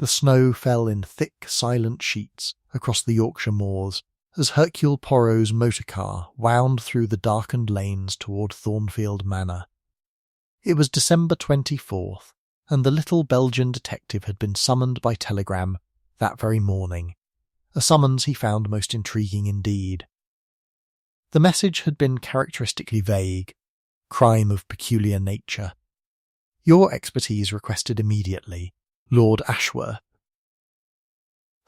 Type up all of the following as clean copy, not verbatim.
The snow fell in thick, silent sheets across the Yorkshire moors as Hercule Poirot's motor car wound through the darkened lanes toward Thornfield Manor. It was December 24th, and the little Belgian detective had been summoned by telegram that very morning, a summons he found most intriguing indeed. The message had been characteristically vague, crime of peculiar nature. Your expertise requested immediately, Lord Ashworth.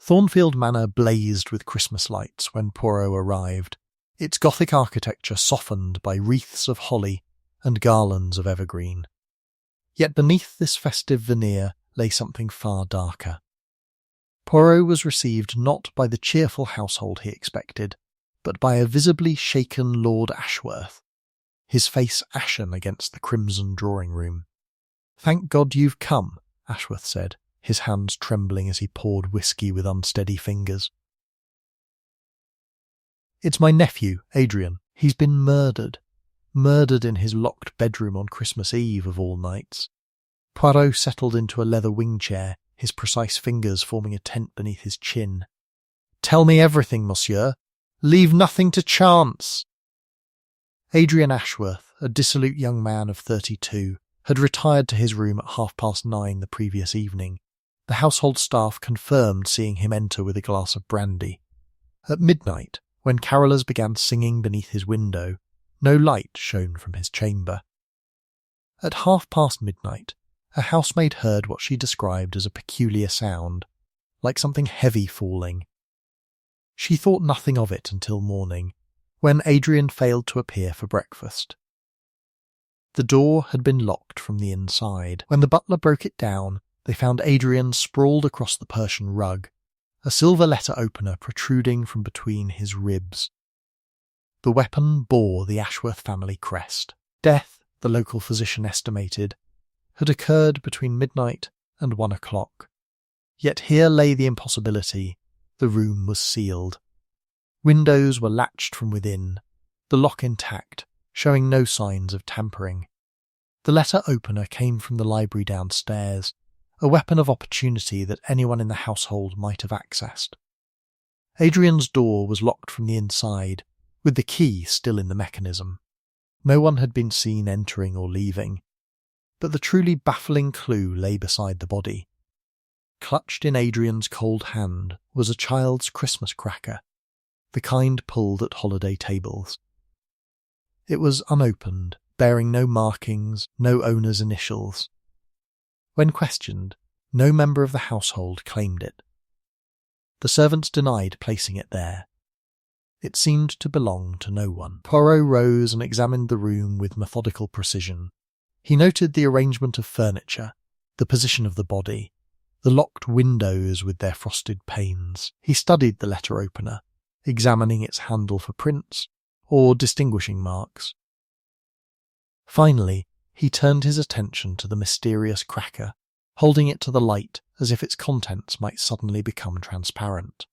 Thornfield Manor blazed with Christmas lights when Poirot arrived, its Gothic architecture softened by wreaths of holly and garlands of evergreen. Yet beneath this festive veneer lay something far darker. Poirot was received not by the cheerful household he expected, but by a visibly shaken Lord Ashworth, his face ashen against the crimson drawing-room. "Thank God you've come," Ashworth said, his hands trembling as he poured whisky with unsteady fingers. "It's my nephew, Adrian. He's been murdered. Murdered in his locked bedroom on Christmas Eve of all nights." Poirot settled into a leather wing-chair, his precise fingers forming a tent beneath his chin. "Tell me everything, monsieur. Leave nothing to chance." Adrian Ashworth, a dissolute young man of 32, had retired to his room at 9:30 the previous evening. The household staff confirmed seeing him enter with a glass of brandy. At midnight, when carolers began singing beneath his window, no light shone from his chamber. At midnight, a housemaid heard what she described as a peculiar sound, like something heavy falling. She thought nothing of it until morning, when Adrian failed to appear for breakfast. The door had been locked from the inside. When the butler broke it down, they found Adrian sprawled across the Persian rug, a silver letter opener protruding from between his ribs. The weapon bore the Ashworth family crest. Death, the local physician estimated, had occurred between midnight and 1 o'clock. Yet here lay the impossibility. The room was sealed. Windows were latched from within, the lock intact, showing no signs of tampering. The letter opener came from the library downstairs, a weapon of opportunity that anyone in the household might have accessed. Adrian's door was locked from the inside, with the key still in the mechanism. No one had been seen entering or leaving, but the truly baffling clue lay beside the body. Clutched in Adrian's cold hand was a child's Christmas cracker, the kind pulled at holiday tables. It was unopened, bearing no markings, no owner's initials. When questioned, no member of the household claimed it. The servants denied placing it there. It seemed to belong to no one. Poirot rose and examined the room with methodical precision. He noted the arrangement of furniture, the position of the body, the locked windows with their frosted panes. He studied the letter opener, examining its handle for prints or distinguishing marks. Finally, he turned his attention to the mysterious cracker, holding it to the light as if its contents might suddenly become transparent.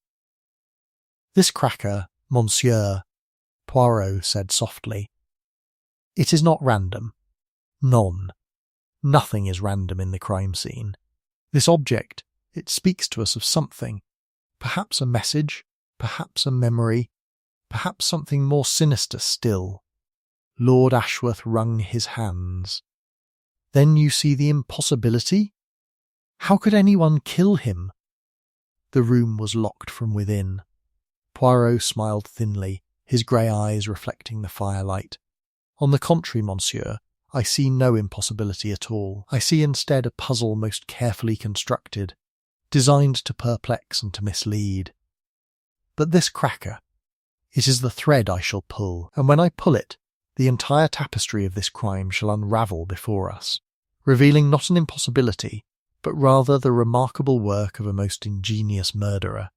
"This cracker, monsieur," Poirot said softly. "It is not random. Nothing is random in the crime scene. This object, it speaks to us of something, perhaps a message, perhaps a memory, perhaps something more sinister still." Lord Ashworth wrung his hands. "Then you see the impossibility? How could anyone kill him?" The room was locked from within. Poirot smiled thinly, his grey eyes reflecting the firelight. "On the contrary, monsieur, I see no impossibility at all. I see instead a puzzle most carefully constructed, designed to perplex and to mislead. But this cracker, it is the thread I shall pull, and when I pull it, the entire tapestry of this crime shall unravel before us, revealing not an impossibility, but rather the remarkable work of a most ingenious murderer."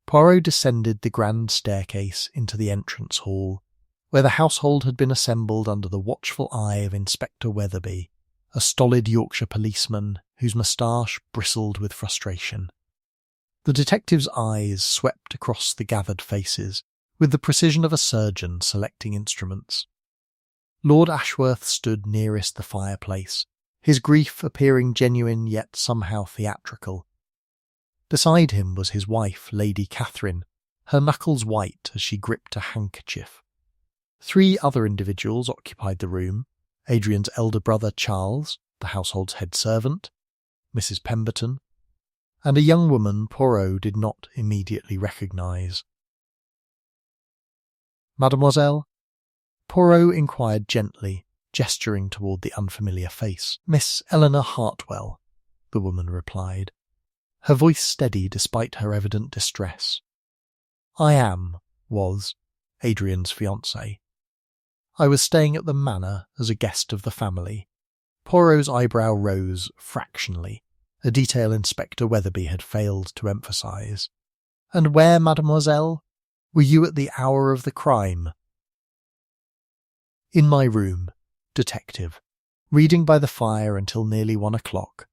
Poirot descended the grand staircase into the entrance hall, where the household had been assembled under the watchful eye of Inspector Weatherby, a stolid Yorkshire policeman whose moustache bristled with frustration. The detective's eyes swept across the gathered faces, with the precision of a surgeon selecting instruments. Lord Ashworth stood nearest the fireplace, his grief appearing genuine yet somehow theatrical, Beside him was his wife, Lady Catherine, her knuckles white as she gripped a handkerchief. 3 other individuals occupied the room: Adrian's elder brother Charles, the household's head servant, Mrs. Pemberton, and a young woman Poirot did not immediately recognise. "Mademoiselle?" Poirot inquired gently, gesturing toward the unfamiliar face. "Miss Eleanor Hartwell," the woman replied, her voice steady despite her evident distress. Was Adrian's fiancée. "I was staying at the manor as a guest of the family." Poirot's eyebrow rose fractionally, a detail Inspector Weatherby had failed to emphasise. "And where, mademoiselle? Were you at the hour of the crime?" "In my room, detective, reading by the fire until nearly 1 o'clock.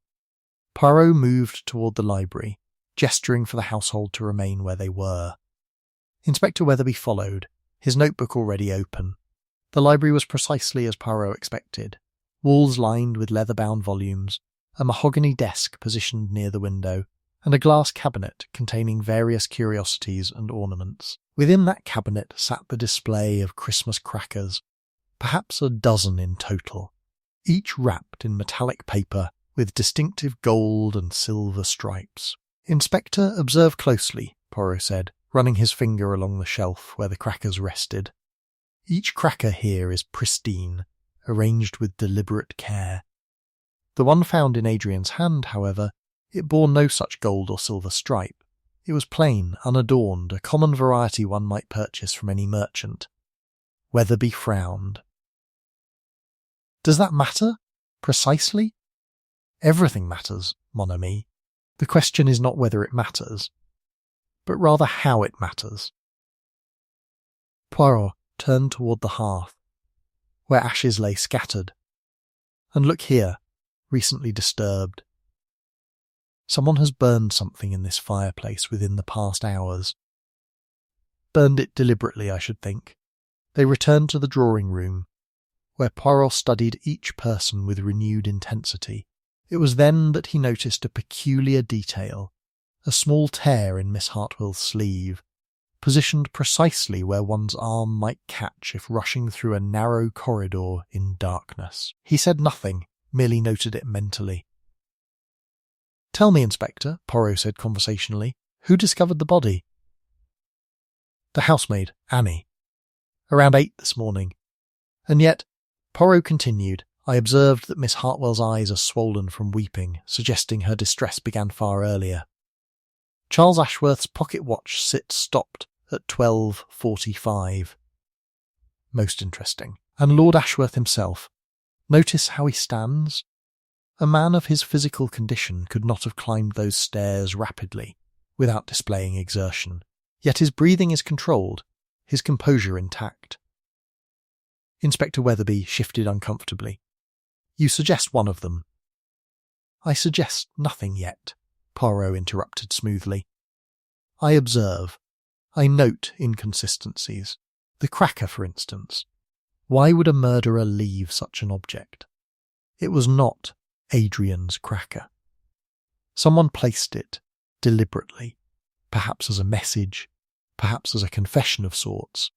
Poirot moved toward the library, gesturing for the household to remain where they were. Inspector Weatherby followed, his notebook already open. The library was precisely as Poirot expected. Walls lined with leather-bound volumes, a mahogany desk positioned near the window, and a glass cabinet containing various curiosities and ornaments. Within that cabinet sat the display of Christmas crackers, perhaps a dozen in total, each wrapped in metallic paper with distinctive gold and silver stripes. "Inspector, observe closely," Poirot said, running his finger along the shelf where the crackers rested. "Each cracker here is pristine, arranged with deliberate care. The one found in Adrian's hand, however, it bore no such gold or silver stripe. It was plain, unadorned, a common variety one might purchase from any merchant." Weatherby frowned. "Does that matter? Precisely?" "Everything matters, mon ami. The question is not whether it matters, but rather how it matters." Poirot turned toward the hearth, where ashes lay scattered. "And look here, recently disturbed. Someone has burned something in this fireplace within the past hours. Burned it deliberately, I should think." They returned to the drawing room, where Poirot studied each person with renewed intensity. It was then that he noticed a peculiar detail, a small tear in Miss Hartwell's sleeve, positioned precisely where one's arm might catch if rushing through a narrow corridor in darkness. He said nothing, merely noted it mentally. "Tell me, Inspector," Poirot said conversationally, "who discovered the body?" "The housemaid, Annie. Around 8 this morning. And yet," Poirot continued, "I observed that Miss Hartwell's eyes are swollen from weeping, suggesting her distress began far earlier. Charles Ashworth's pocket watch sits stopped at 12:45. Most interesting. And Lord Ashworth himself. Notice how he stands? A man of his physical condition could not have climbed those stairs rapidly, without displaying exertion. Yet his breathing is controlled, his composure intact." Inspector Weatherby shifted uncomfortably. "You suggest one of them." "I suggest nothing yet," Poirot interrupted smoothly. "I observe. I note inconsistencies. The cracker, for instance. Why would a murderer leave such an object? It was not Adrian's cracker. Someone placed it, deliberately, perhaps as a message, perhaps as a confession of sorts."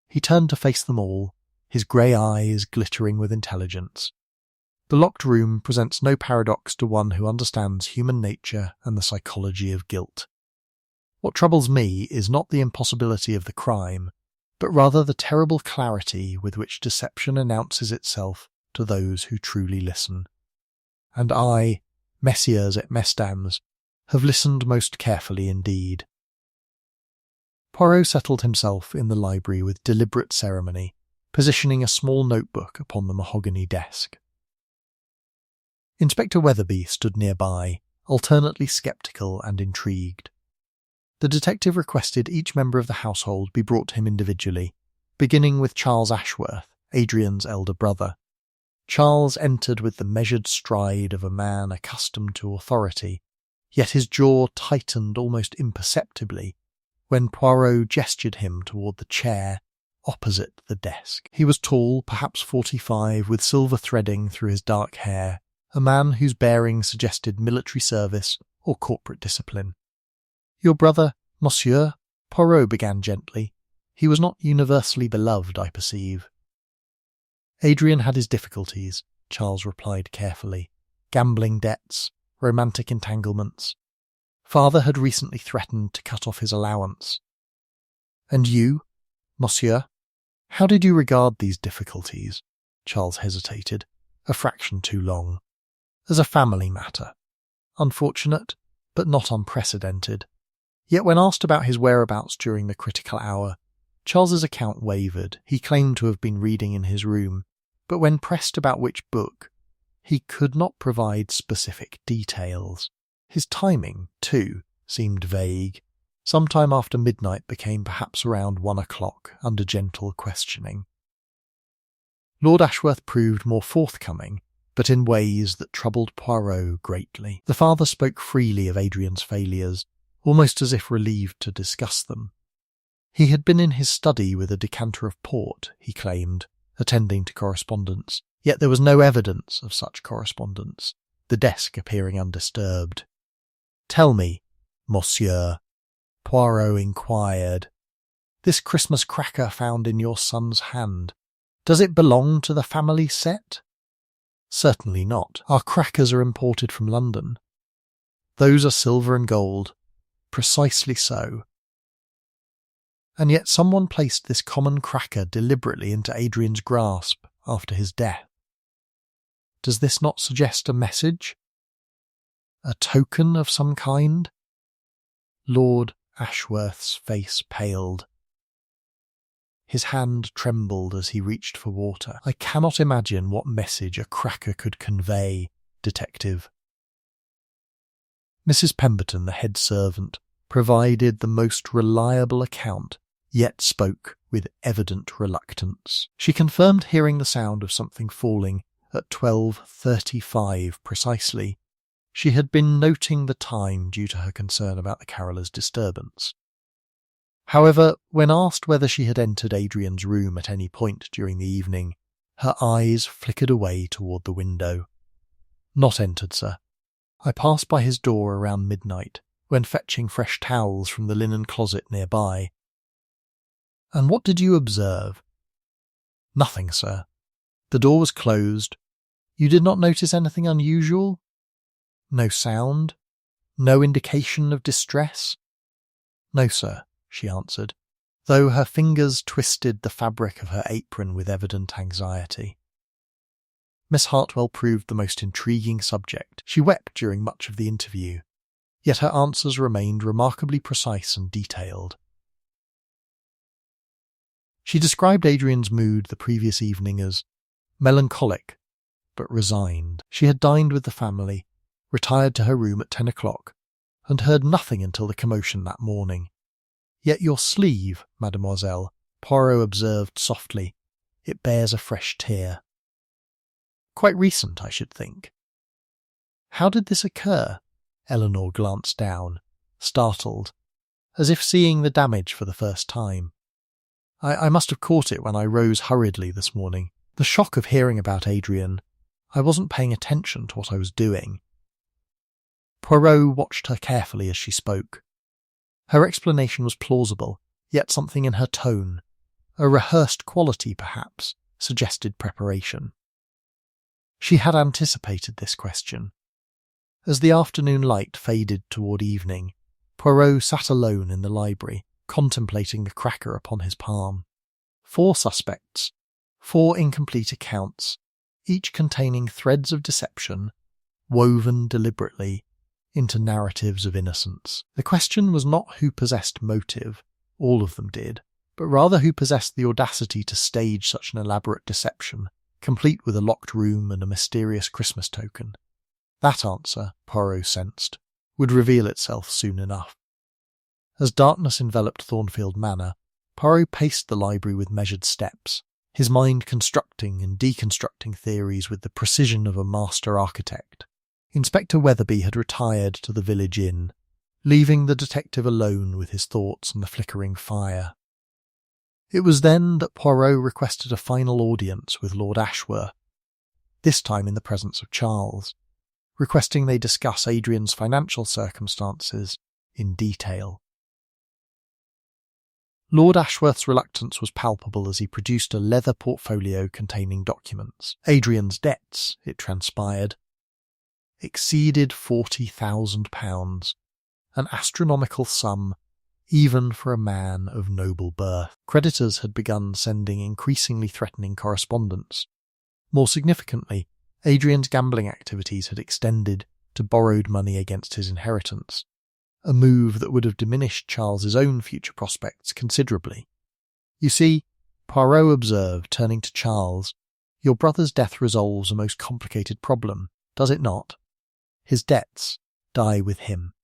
He turned to face them all, his grey eyes glittering with intelligence. "The locked room presents no paradox to one who understands human nature and the psychology of guilt. What troubles me is not the impossibility of the crime, but rather the terrible clarity with which deception announces itself to those who truly listen. And I, messieurs et mesdames, have listened most carefully indeed." Poirot settled himself in the library with deliberate ceremony, positioning a small notebook upon the mahogany desk. Inspector Weatherby stood nearby, alternately sceptical and intrigued. The detective requested each member of the household be brought to him individually, beginning with Charles Ashworth, Adrian's elder brother. Charles entered with the measured stride of a man accustomed to authority, yet his jaw tightened almost imperceptibly when Poirot gestured him toward the chair opposite the desk. He was tall, perhaps 45, with silver threading through his dark hair, a man whose bearing suggested military service or corporate discipline. Your brother, Monsieur? Poirot began gently. He was not universally beloved, I perceive. Adrian had his difficulties, Charles replied carefully. Gambling debts, romantic entanglements. Father had recently threatened to cut off his allowance. And you, Monsieur? How did you regard these difficulties? Charles hesitated, a fraction too long. As a family matter. Unfortunate, but not unprecedented. Yet when asked about his whereabouts during the critical hour, Charles's account wavered. He claimed to have been reading in his room, but when pressed about which book, he could not provide specific details. His timing, too, seemed vague. Sometime after midnight became perhaps around 1 o'clock, under gentle questioning. Lord Ashworth proved more forthcoming, but in ways that troubled Poirot greatly. The father spoke freely of Adrian's failures, almost as if relieved to discuss them. He had been in his study with a decanter of port, he claimed, attending to correspondence, yet there was no evidence of such correspondence, the desk appearing undisturbed. "Tell me, Monsieur," Poirot inquired, "this Christmas cracker found in your son's hand, does it belong to the family set?" "Certainly not. Our crackers are imported from London." "Those are silver and gold." "Precisely so." "And yet someone placed this common cracker deliberately into Adrian's grasp after his death. Does this not suggest a message? A token of some kind?" Lord Ashworth's face paled. His hand trembled as he reached for water. "I cannot imagine what message a cracker could convey, detective." Mrs. Pemberton, the head servant, provided the most reliable account, yet spoke with evident reluctance. She confirmed hearing the sound of something falling at 12:35 precisely. She had been noting the time due to her concern about the carolers' disturbance. However, when asked whether she had entered Adrian's room at any point during the evening, her eyes flickered away toward the window. "Not entered, sir. I passed by his door around midnight, when fetching fresh towels from the linen closet nearby." "And what did you observe?" "Nothing, sir. The door was closed. You did not notice anything unusual? No sound? No indication of distress?" "No, sir," she answered, though her fingers twisted the fabric of her apron with evident anxiety. Miss Hartwell proved the most intriguing subject. She wept during much of the interview, yet her answers remained remarkably precise and detailed. She described Adrian's mood the previous evening as melancholic, but resigned. She had dined with the family, retired to her room at 10 o'clock, and heard nothing until the commotion that morning. "Yet your sleeve, mademoiselle," Poirot observed softly, "it bears a fresh tear." "Quite recent, I should think." "How did this occur?" Eleanor glanced down, startled, as if seeing the damage for the first time. I must have caught it when I rose hurriedly this morning. The shock of hearing about Adrian, I wasn't paying attention to what I was doing." Poirot watched her carefully as she spoke. Her explanation was plausible, yet something in her tone, a rehearsed quality perhaps, suggested preparation. She had anticipated this question. As the afternoon light faded toward evening, Poirot sat alone in the library, contemplating the cracker upon his palm. 4 suspects, 4 incomplete accounts, each containing threads of deception, woven deliberately into narratives of innocence. The question was not who possessed motive, all of them did, but rather who possessed the audacity to stage such an elaborate deception, complete with a locked room and a mysterious Christmas token. That answer, Poirot sensed, would reveal itself soon enough. As darkness enveloped Thornfield Manor, Poirot paced the library with measured steps, his mind constructing and deconstructing theories with the precision of a master architect. Inspector Weatherby had retired to the village inn, leaving the detective alone with his thoughts and the flickering fire. It was then that Poirot requested a final audience with Lord Ashworth, this time in the presence of Charles, requesting they discuss Adrian's financial circumstances in detail. Lord Ashworth's reluctance was palpable as he produced a leather portfolio containing documents. Adrian's debts, it transpired, exceeded £40,000, an astronomical sum even for a man of noble birth. Creditors had begun sending increasingly threatening correspondence. More significantly, Adrian's gambling activities had extended to borrowed money against his inheritance, a move that would have diminished Charles's own future prospects considerably. You see, Poirot observed, turning to Charles, your brother's death resolves a most complicated problem, does it not? His debts die with him.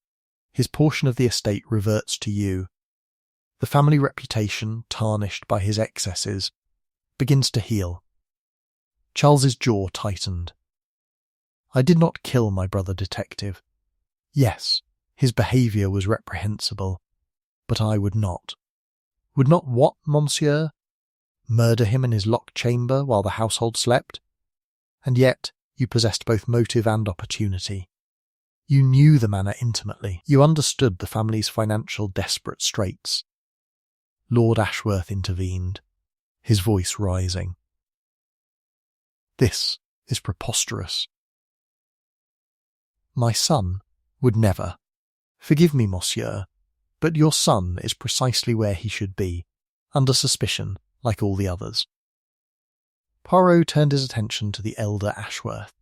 His portion of the estate reverts to you. The family reputation, tarnished by his excesses, begins to heal. Charles's jaw tightened. I did not kill my brother, detective. Yes, his behaviour was reprehensible, but I would not. Would not what, monsieur? Murder him in his locked chamber while the household slept? And yet you possessed both motive and opportunity. You knew the manor intimately. You understood the family's financial desperate straits. Lord Ashworth intervened, his voice rising. This is preposterous. My son would never. Forgive me, monsieur, but your son is precisely where he should be, under suspicion, like all the others. Poirot turned his attention to the elder Ashworth.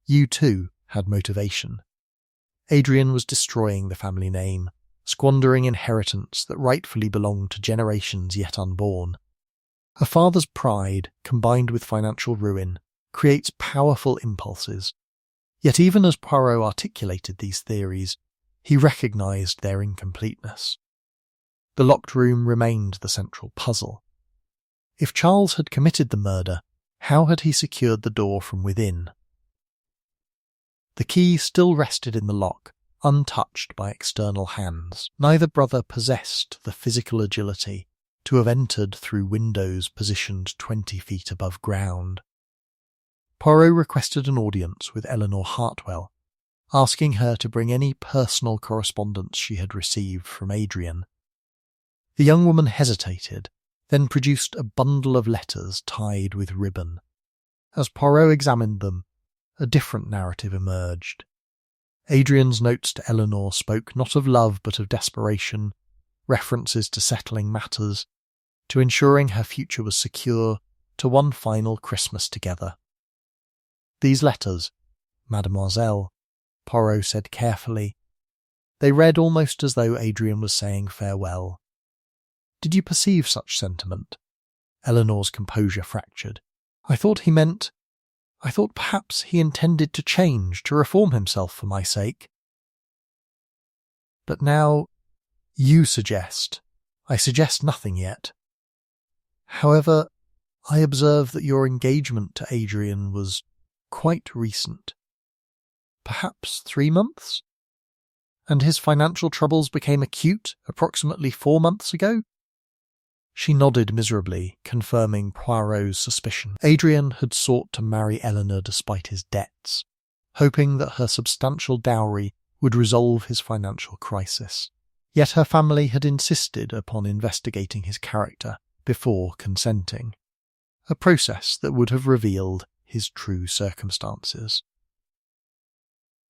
You too had motivation. Adrian was destroying the family name, squandering inheritance that rightfully belonged to generations yet unborn. A father's pride, combined with financial ruin, creates powerful impulses. Yet even as Poirot articulated these theories, he recognised their incompleteness. The locked room remained the central puzzle. If Charles had committed the murder, how had he secured the door from within? The key still rested in the lock, untouched by external hands. Neither brother possessed the physical agility to have entered through windows positioned 20 feet above ground. Poirot requested an audience with Eleanor Hartwell, asking her to bring any personal correspondence she had received from Adrian. The young woman hesitated, then produced a bundle of letters tied with ribbon. As Poirot examined them, a different narrative emerged. Adrian's notes to Eleanor spoke not of love but of desperation, references to settling matters, to ensuring her future was secure, to one final Christmas together. These letters, mademoiselle, Poirot said carefully. They read almost as though Adrian was saying farewell. Did you perceive such sentiment? Eleanor's composure fractured. I thought perhaps he intended to change, to reform himself for my sake. But now, you suggest. I suggest nothing yet. However, I observe that your engagement to Adrian was quite recent. Perhaps 3 months? And his financial troubles became acute approximately 4 months ago? She nodded miserably, confirming Poirot's suspicion. Adrian had sought to marry Eleanor despite his debts, hoping that her substantial dowry would resolve his financial crisis. Yet her family had insisted upon investigating his character before consenting, a process that would have revealed his true circumstances.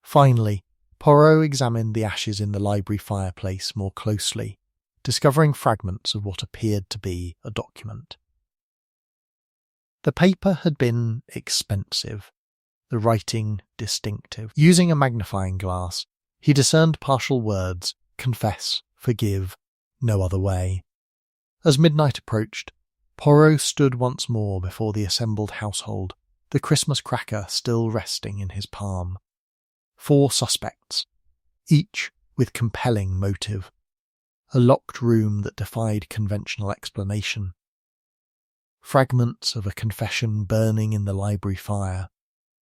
Finally, Poirot examined the ashes in the library fireplace more closely, discovering fragments of what appeared to be a document. The paper had been expensive, the writing distinctive. Using a magnifying glass, he discerned partial words, confess, forgive, no other way. As midnight approached, Poirot stood once more before the assembled household, the Christmas cracker still resting in his palm. 4 suspects, each with compelling motive. A locked room that defied conventional explanation. Fragments of a confession burning in the library fire.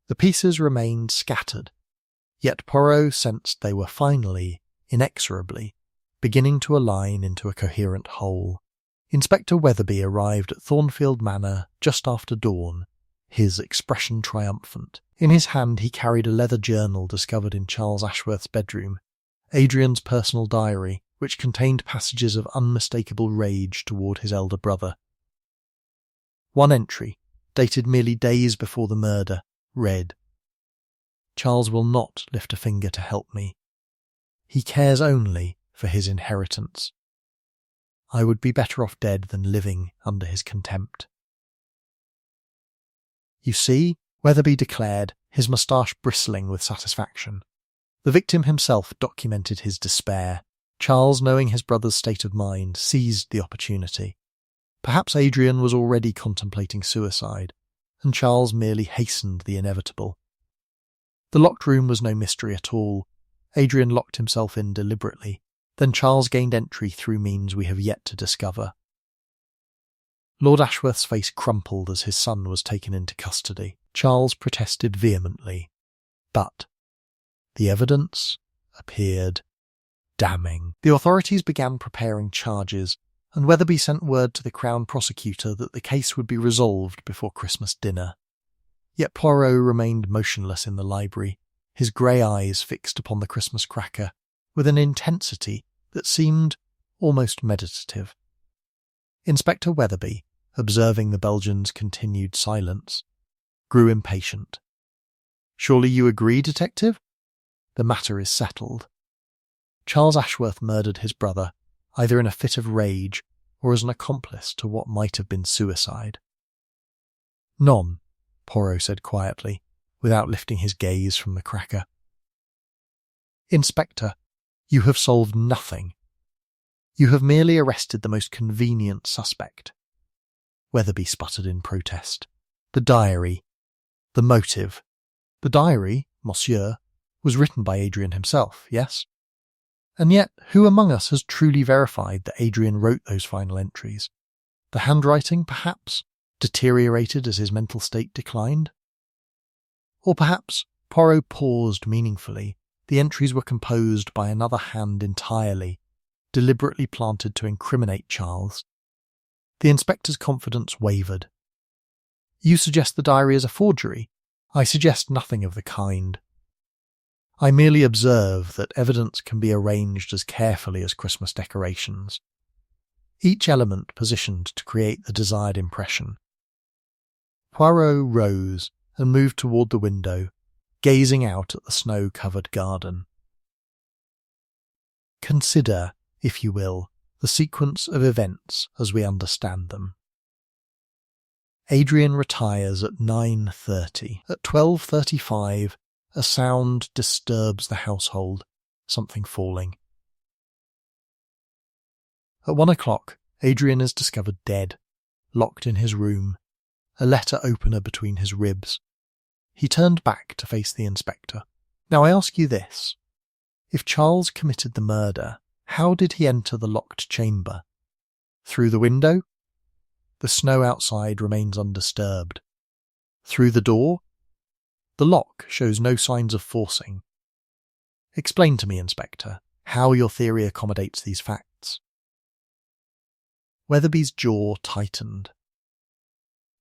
The pieces remained scattered, yet Poirot sensed they were finally, inexorably, beginning to align into a coherent whole. Inspector Weatherby arrived at Thornfield Manor just after dawn, his expression triumphant. In his hand he carried a leather journal discovered in Charles Ashworth's bedroom, Adrian's personal diary, which contained passages of unmistakable rage toward his elder brother. One entry, dated merely days before the murder, read, "Charles will not lift a finger to help me. He cares only for his inheritance. I would be better off dead than living under his contempt." "You see," Weatherby declared, his moustache bristling with satisfaction. The victim himself documented his despair. Charles, knowing his brother's state of mind, seized the opportunity. Perhaps Adrian was already contemplating suicide, and Charles merely hastened the inevitable. The locked room was no mystery at all. Adrian locked himself in deliberately. Then Charles gained entry through means we have yet to discover. Lord Ashworth's face crumpled as his son was taken into custody. Charles protested vehemently, but the evidence appeared damning. The authorities began preparing charges, and Weatherby sent word to the Crown prosecutor that the case would be resolved before Christmas dinner. Yet Poirot remained motionless in the library, his grey eyes fixed upon the Christmas cracker, with an intensity that seemed almost meditative. Inspector Weatherby, observing the Belgian's continued silence, grew impatient. "Surely you agree, detective? The matter is settled. Charles Ashworth murdered his brother, either in a fit of rage or as an accomplice to what might have been suicide." "None," Poirot said quietly, without lifting his gaze from the cracker. "Inspector, you have solved nothing. You have merely arrested the most convenient suspect." Weatherby sputtered in protest. "The diary. The motive. The diary, monsieur, was written by Adrian himself, yes? And yet, who among us has truly verified that Adrian wrote those final entries? The handwriting, perhaps, deteriorated as his mental state declined? Or perhaps, Poirot paused meaningfully, the entries were composed by another hand entirely, deliberately planted to incriminate Charles. The inspector's confidence wavered. "You suggest the diary is a forgery? I suggest nothing of the kind. I merely observe that evidence can be arranged as carefully as Christmas decorations, each element positioned to create the desired impression." Poirot rose and moved toward the window, gazing out at the snow-covered garden. "Consider, if you will, the sequence of events as we understand them. Adrian retires at 9:30. At 12:35, a sound disturbs the household, something falling. At 1 o'clock, Adrian is discovered dead, locked in his room, a letter opener between his ribs. He turned back to face the inspector. "Now I ask you this. If Charles committed the murder, how did he enter the locked chamber? Through the window? The snow outside remains undisturbed. Through the door? The lock shows no signs of forcing. Explain to me, Inspector, how your theory accommodates these facts." Weatherby's jaw tightened.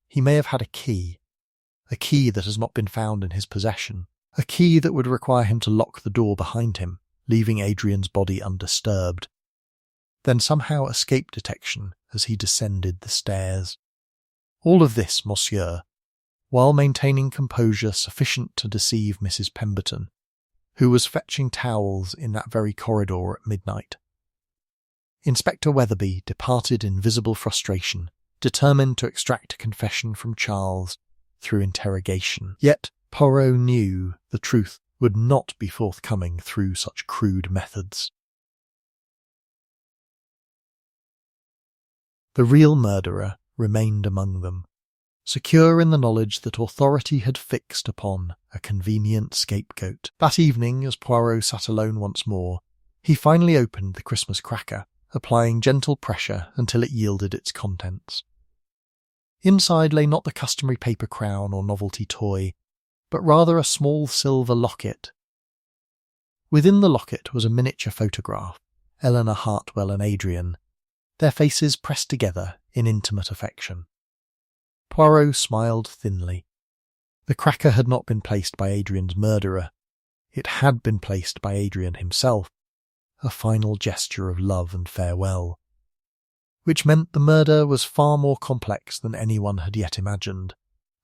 He may have had a key that has not been found in his possession, a key that would require him to lock the door behind him, leaving Adrian's body undisturbed, then somehow escape detection as he descended the stairs. All of this, monsieur, while maintaining composure sufficient to deceive Mrs. Pemberton, who was fetching towels in that very corridor at midnight. Inspector Weatherby departed in visible frustration, determined to extract a confession from Charles through interrogation. Yet Poirot knew the truth would not be forthcoming through such crude methods. The real murderer remained among them, secure in the knowledge that authority had fixed upon a convenient scapegoat. That evening, as Poirot sat alone once more, he finally opened the Christmas cracker, applying gentle pressure until it yielded its contents. Inside lay not the customary paper crown or novelty toy, but rather a small silver locket. Within the locket was a miniature photograph, Eleanor Hartwell and Adrian, their faces pressed together in intimate affection. Poirot smiled thinly. The cracker had not been placed by Adrian's murderer. It had been placed by Adrian himself, a final gesture of love and farewell. Which meant the murder was far more complex than anyone had yet imagined,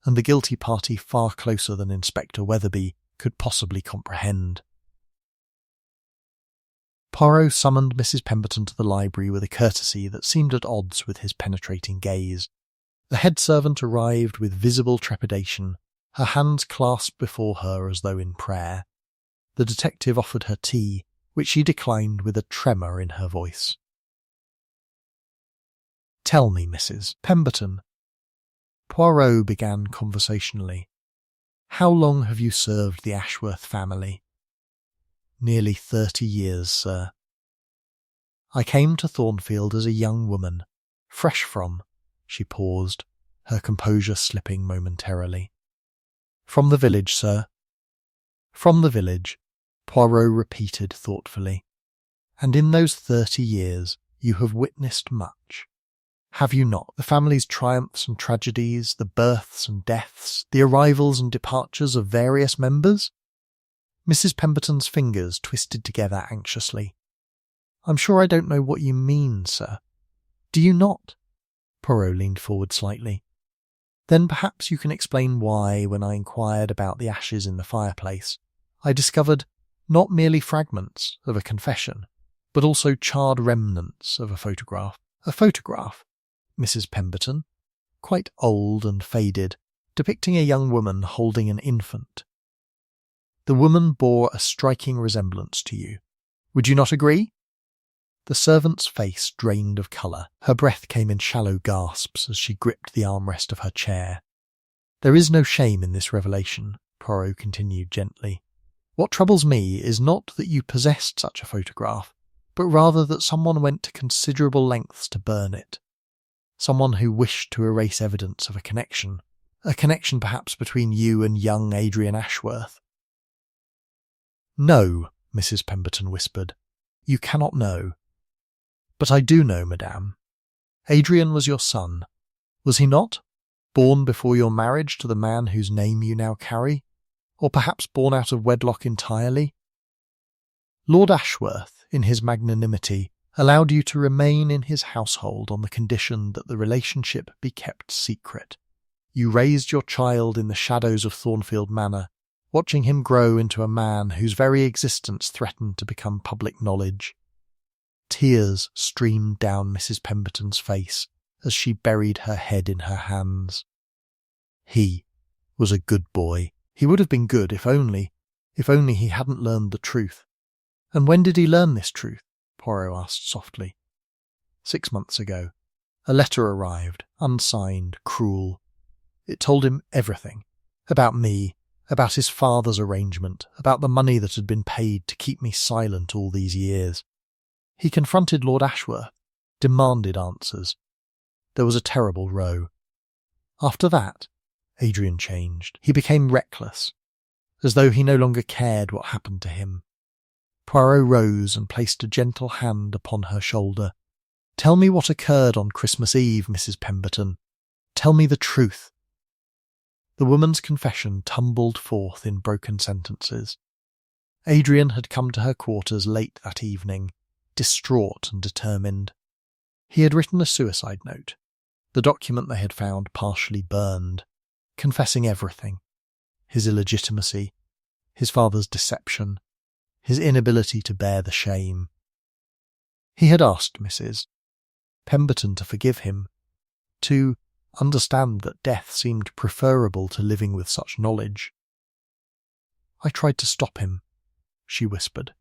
and the guilty party far closer than Inspector Weatherby could possibly comprehend. Poirot summoned Mrs. Pemberton to the library with a courtesy that seemed at odds with his penetrating gaze. The head servant arrived with visible trepidation, her hands clasped before her as though in prayer. The detective offered her tea, which she declined with a tremor in her voice. "Tell me, Mrs. Pemberton," Poirot began conversationally, "how long have you served the Ashworth family?" "Nearly 30 years, sir." "I came to Thornfield as a young woman, fresh from—" She paused, her composure slipping momentarily. "From the village, sir?" "From the village," Poirot repeated thoughtfully. "And in those 30 years you have witnessed much. Have you not? The family's triumphs and tragedies, the births and deaths, the arrivals and departures of various members?" Mrs. Pemberton's fingers twisted together anxiously. "I'm sure I don't know what you mean, sir." "Do you not?" Poirot leaned forward slightly. "Then perhaps you can explain why, when I inquired about the ashes in the fireplace, I discovered not merely fragments of a confession, but also charred remnants of a photograph." "A photograph?" Mrs. Pemberton, quite old and faded, depicting a young woman holding an infant. "The woman bore a striking resemblance to you. Would you not agree?" The servant's face drained of colour. Her breath came in shallow gasps as she gripped the armrest of her chair. "There is no shame in this revelation," Poirot continued gently. "What troubles me is not that you possessed such a photograph, but rather that someone went to considerable lengths to burn it. Someone who wished to erase evidence of a connection perhaps between you and young Adrian Ashworth." "No," Mrs. Pemberton whispered. "You cannot know." "But I do know, madame. Adrian was your son, was he not? Born before your marriage to the man whose name you now carry? Or perhaps born out of wedlock entirely? Lord Ashworth, in his magnanimity, allowed you to remain in his household on the condition that the relationship be kept secret. You raised your child in the shadows of Thornfield Manor, watching him grow into a man whose very existence threatened to become public knowledge." Tears streamed down Mrs. Pemberton's face as she buried her head in her hands. "He was a good boy. He would have been good if only he hadn't learned the truth." "And when did he learn this truth?" Poirot asked softly. 6 months ago. A letter arrived, unsigned, cruel. It told him everything. About me, about his father's arrangement, about the money that had been paid to keep me silent all these years. He confronted Lord Ashworth, demanded answers. There was a terrible row. After that, Adrian changed. He became reckless, as though he no longer cared what happened to him. Poirot rose and placed a gentle hand upon her shoulder. "Tell me what occurred on Christmas Eve, Mrs. Pemberton. Tell me the truth." The woman's confession tumbled forth in broken sentences. Adrian had come to her quarters late that evening, distraught and determined. He had written a suicide note, the document they had found partially burned, confessing everything: his illegitimacy, his father's deception, his inability to bear the shame. He had asked Mrs. Pemberton to forgive him, to understand that death seemed preferable to living with such knowledge. "I tried to stop him," she whispered.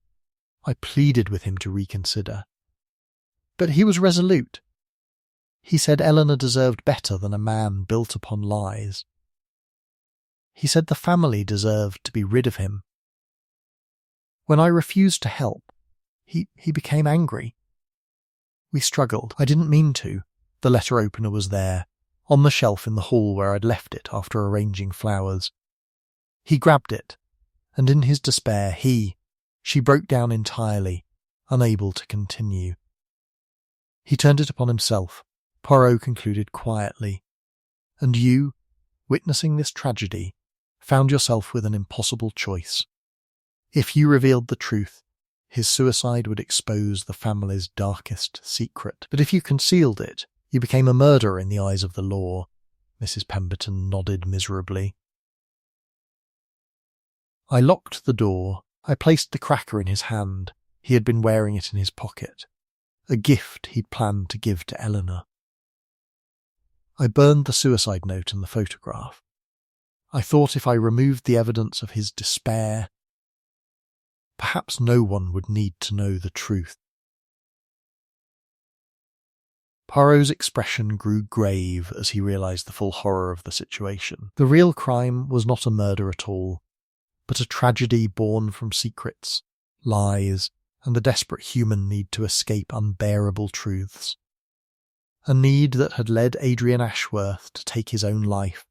"I pleaded with him to reconsider. But he was resolute. He said Eleanor deserved better than a man built upon lies. He said the family deserved to be rid of him. When I refused to help, he became angry. We struggled. I didn't mean to. The letter opener was there, on the shelf in the hall where I'd left it after arranging flowers. He grabbed it, and in his despair she broke down entirely, unable to continue. He turned it upon himself," Poirot concluded quietly. "And you, witnessing this tragedy, found yourself with an impossible choice. If you revealed the truth, His suicide would expose the family's darkest secret. But if you concealed it, you became a murderer in the eyes of the law. Mrs. Pemberton nodded miserably. I locked the door. I placed the cracker in his hand. He had been wearing it in his pocket. A gift he'd planned to give to Eleanor. I burned the suicide note and the photograph. I thought if I removed the evidence of his despair, perhaps no one would need to know the truth. Poirot's expression grew grave as he realised the full horror of the situation. The real crime was not a murder at all, but a tragedy born from secrets, lies, and the desperate human need to escape unbearable truths. A need that had led Adrian Ashworth to take his own life,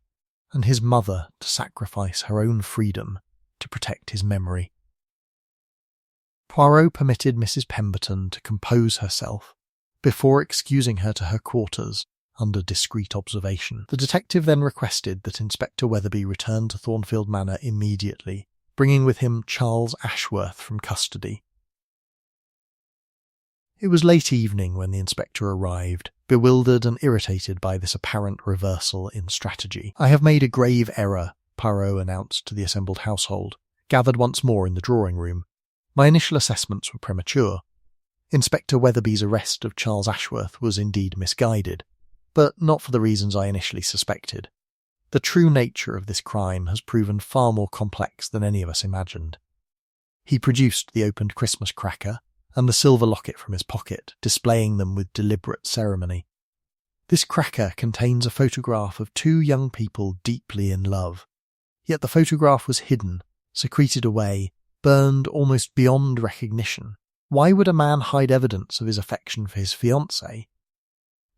and his mother to sacrifice her own freedom to protect his memory. Poirot permitted Mrs. Pemberton to compose herself before excusing her to her quarters under discreet observation. The detective then requested that Inspector Weatherby return to Thornfield Manor immediately, bringing with him Charles Ashworth from custody. It was late evening when the inspector arrived, bewildered and irritated by this apparent reversal in strategy. "I have made a grave error," Poirot announced to the assembled household, gathered once more in the drawing-room. "My initial assessments were premature. Inspector Weatherby's arrest of Charles Ashworth was indeed misguided, but not for the reasons I initially suspected. The true nature of this crime has proven far more complex than any of us imagined." He produced the opened Christmas cracker and the silver locket from his pocket, displaying them with deliberate ceremony. "This cracker contains a photograph of two young people deeply in love. Yet the photograph was hidden, secreted away, burned almost beyond recognition. Why would a man hide evidence of his affection for his fiancée?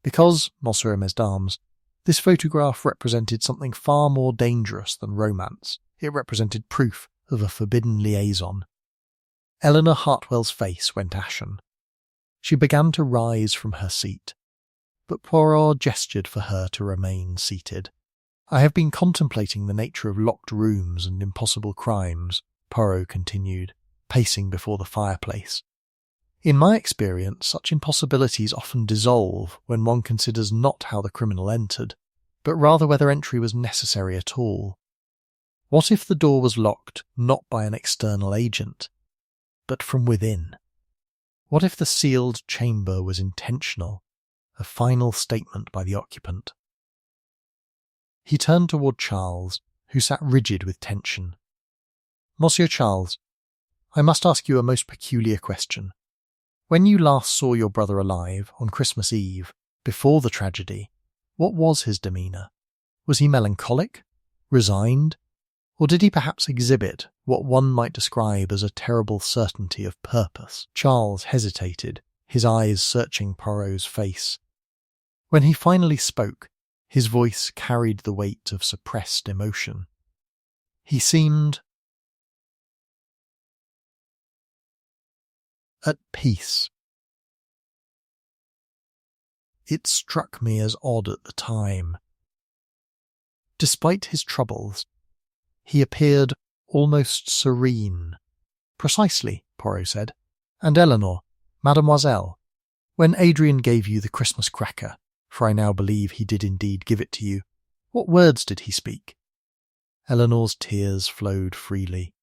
Because, Monsieur et Mesdames, this photograph represented something far more dangerous than romance. It represented proof of a forbidden liaison." Eleanor Hartwell's face went ashen. She began to rise from her seat, but Poirot gestured for her to remain seated. "I have been contemplating the nature of locked rooms and impossible crimes," Poirot continued, pacing before the fireplace. "In my experience, such impossibilities often dissolve when one considers not how the criminal entered, but rather whether entry was necessary at all. What if the door was locked not by an external agent, but from within? What if the sealed chamber was intentional, a final statement by the occupant?" He turned toward Charles, who sat rigid with tension. "Monsieur Charles, I must ask you a most peculiar question. When you last saw your brother alive, on Christmas Eve, before the tragedy, what was his demeanour? Was he melancholic, resigned, or did he perhaps exhibit what one might describe as a terrible certainty of purpose?" Charles hesitated, his eyes searching Poirot's face. When he finally spoke, his voice carried the weight of suppressed emotion. He seemed at peace. It struck me as odd at the time. Despite his troubles, he appeared almost serene. "Precisely," Poirot said. "And Eleanor, Mademoiselle, when Adrian gave you the Christmas cracker, for I now believe he did indeed give it to you, what words did he speak?" Eleanor's tears flowed freely.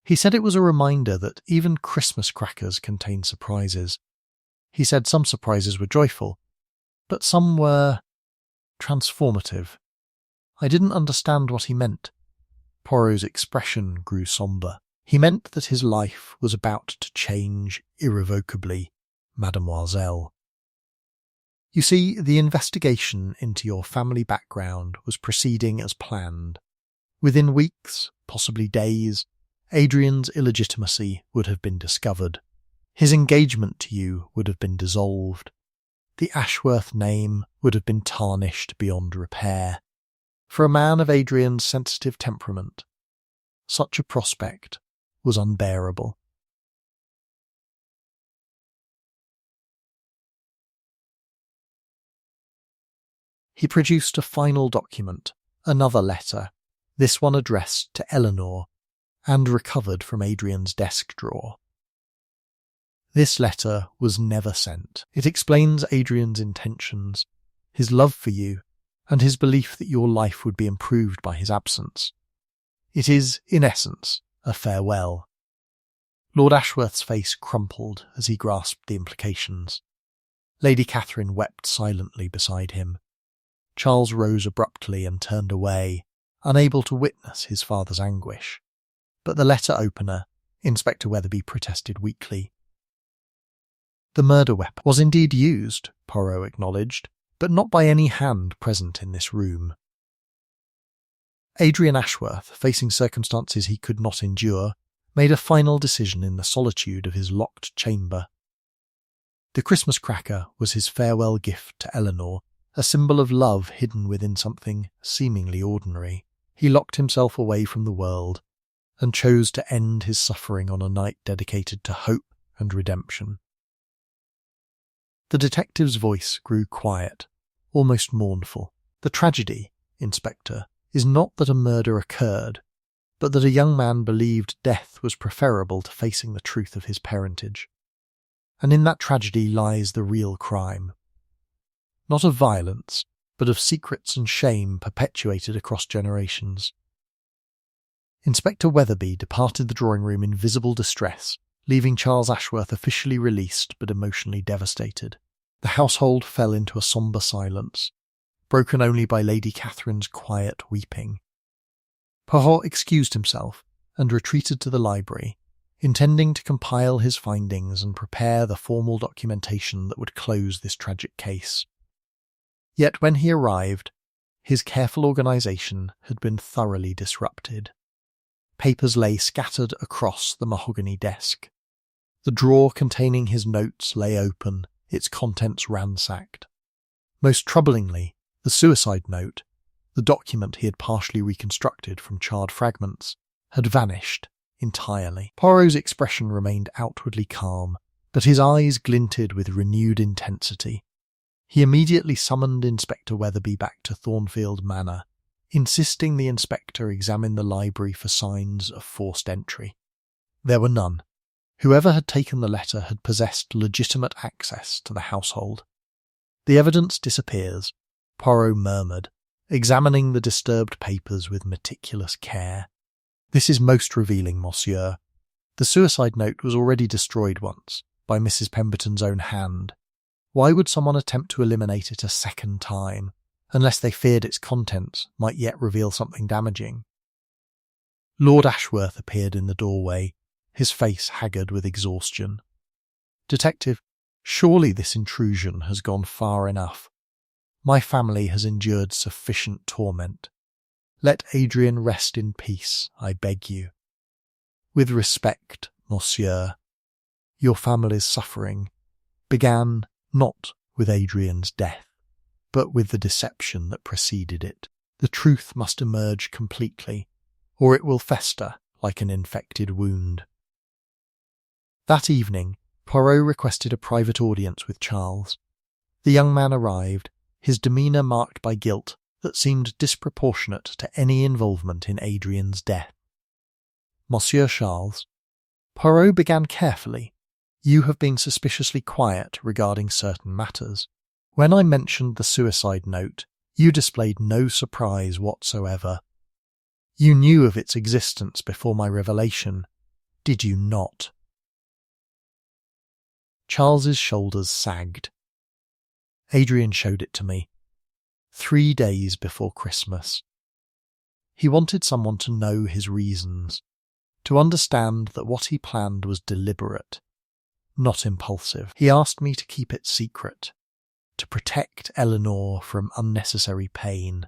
"He said it was a reminder that even Christmas crackers contain surprises. He said some surprises were joyful, but some were transformative. I didn't understand what he meant." Poirot's expression grew sombre. "He meant that his life was about to change irrevocably, Mademoiselle. You see, the investigation into your family background was proceeding as planned. Within weeks, possibly days, Adrian's illegitimacy would have been discovered. His engagement to you would have been dissolved. The Ashworth name would have been tarnished beyond repair. For a man of Adrian's sensitive temperament, such a prospect was unbearable." He produced a final document, another letter, this one addressed to Eleanor, and recovered from Adrian's desk drawer. This letter was never sent. It explains Adrian's intentions, his love for you, and his belief that your life would be improved by his absence. It is, in essence, a farewell. Lord Ashworth's face crumpled as he grasped the implications. Lady Catherine wept silently beside him. Charles rose abruptly and turned away, unable to witness his father's anguish. But the letter opener, Inspector Weatherby protested weakly. The murder weapon was indeed used, Poirot acknowledged, but not by any hand present in this room. Adrian Ashworth, facing circumstances he could not endure, made a final decision in the solitude of his locked chamber. The Christmas cracker was his farewell gift to Eleanor, a symbol of love hidden within something seemingly ordinary. He locked himself away from the world and chose to end his suffering on a night dedicated to hope and redemption. The detective's voice grew quiet, almost mournful. The tragedy, Inspector, is not that a murder occurred, but that a young man believed death was preferable to facing the truth of his parentage. And in that tragedy lies the real crime. Not of violence, but of secrets and shame perpetuated across generations. Inspector Weatherby departed the drawing room in visible distress, leaving Charles Ashworth officially released but emotionally devastated. The household fell into a sombre silence, broken only by Lady Catherine's quiet weeping. Poirot excused himself and retreated to the library, intending to compile his findings and prepare the formal documentation that would close this tragic case. Yet when he arrived, his careful organisation had been thoroughly disrupted. Papers lay scattered across the mahogany desk. The drawer containing his notes lay open, its contents ransacked. Most troublingly, the suicide note, the document he had partially reconstructed from charred fragments, had vanished entirely. Poirot's expression remained outwardly calm, but his eyes glinted with renewed intensity. He immediately summoned Inspector Weatherby back to Thornfield Manor, insisting the inspector examine the library for signs of forced entry. There were none. Whoever had taken the letter had possessed legitimate access to the household. The evidence disappears, Poirot murmured, examining the disturbed papers with meticulous care. This is most revealing, monsieur. The suicide note was already destroyed once, by Mrs. Pemberton's own hand. Why would someone attempt to eliminate it a second time, unless they feared its contents might yet reveal something damaging? Lord Ashworth appeared in the doorway, his face haggard with exhaustion. Detective, surely this intrusion has gone far enough. My family has endured sufficient torment. Let Adrian rest in peace, I beg you. With respect, monsieur, your family's suffering began not with Adrian's death, but with the deception that preceded it. The truth must emerge completely, or it will fester like an infected wound. That evening, Poirot requested a private audience with Charles. The young man arrived, his demeanour marked by guilt that seemed disproportionate to any involvement in Adrian's death. Monsieur Charles, Poirot began carefully. You have been suspiciously quiet regarding certain matters. When I mentioned the suicide note, you displayed no surprise whatsoever. You knew of its existence before my revelation, did you not? Charles's shoulders sagged. Adrian showed it to me. 3 days before Christmas. He wanted someone to know his reasons, to understand that what he planned was deliberate, not impulsive. He asked me to keep it secret, to protect Eleanor from unnecessary pain.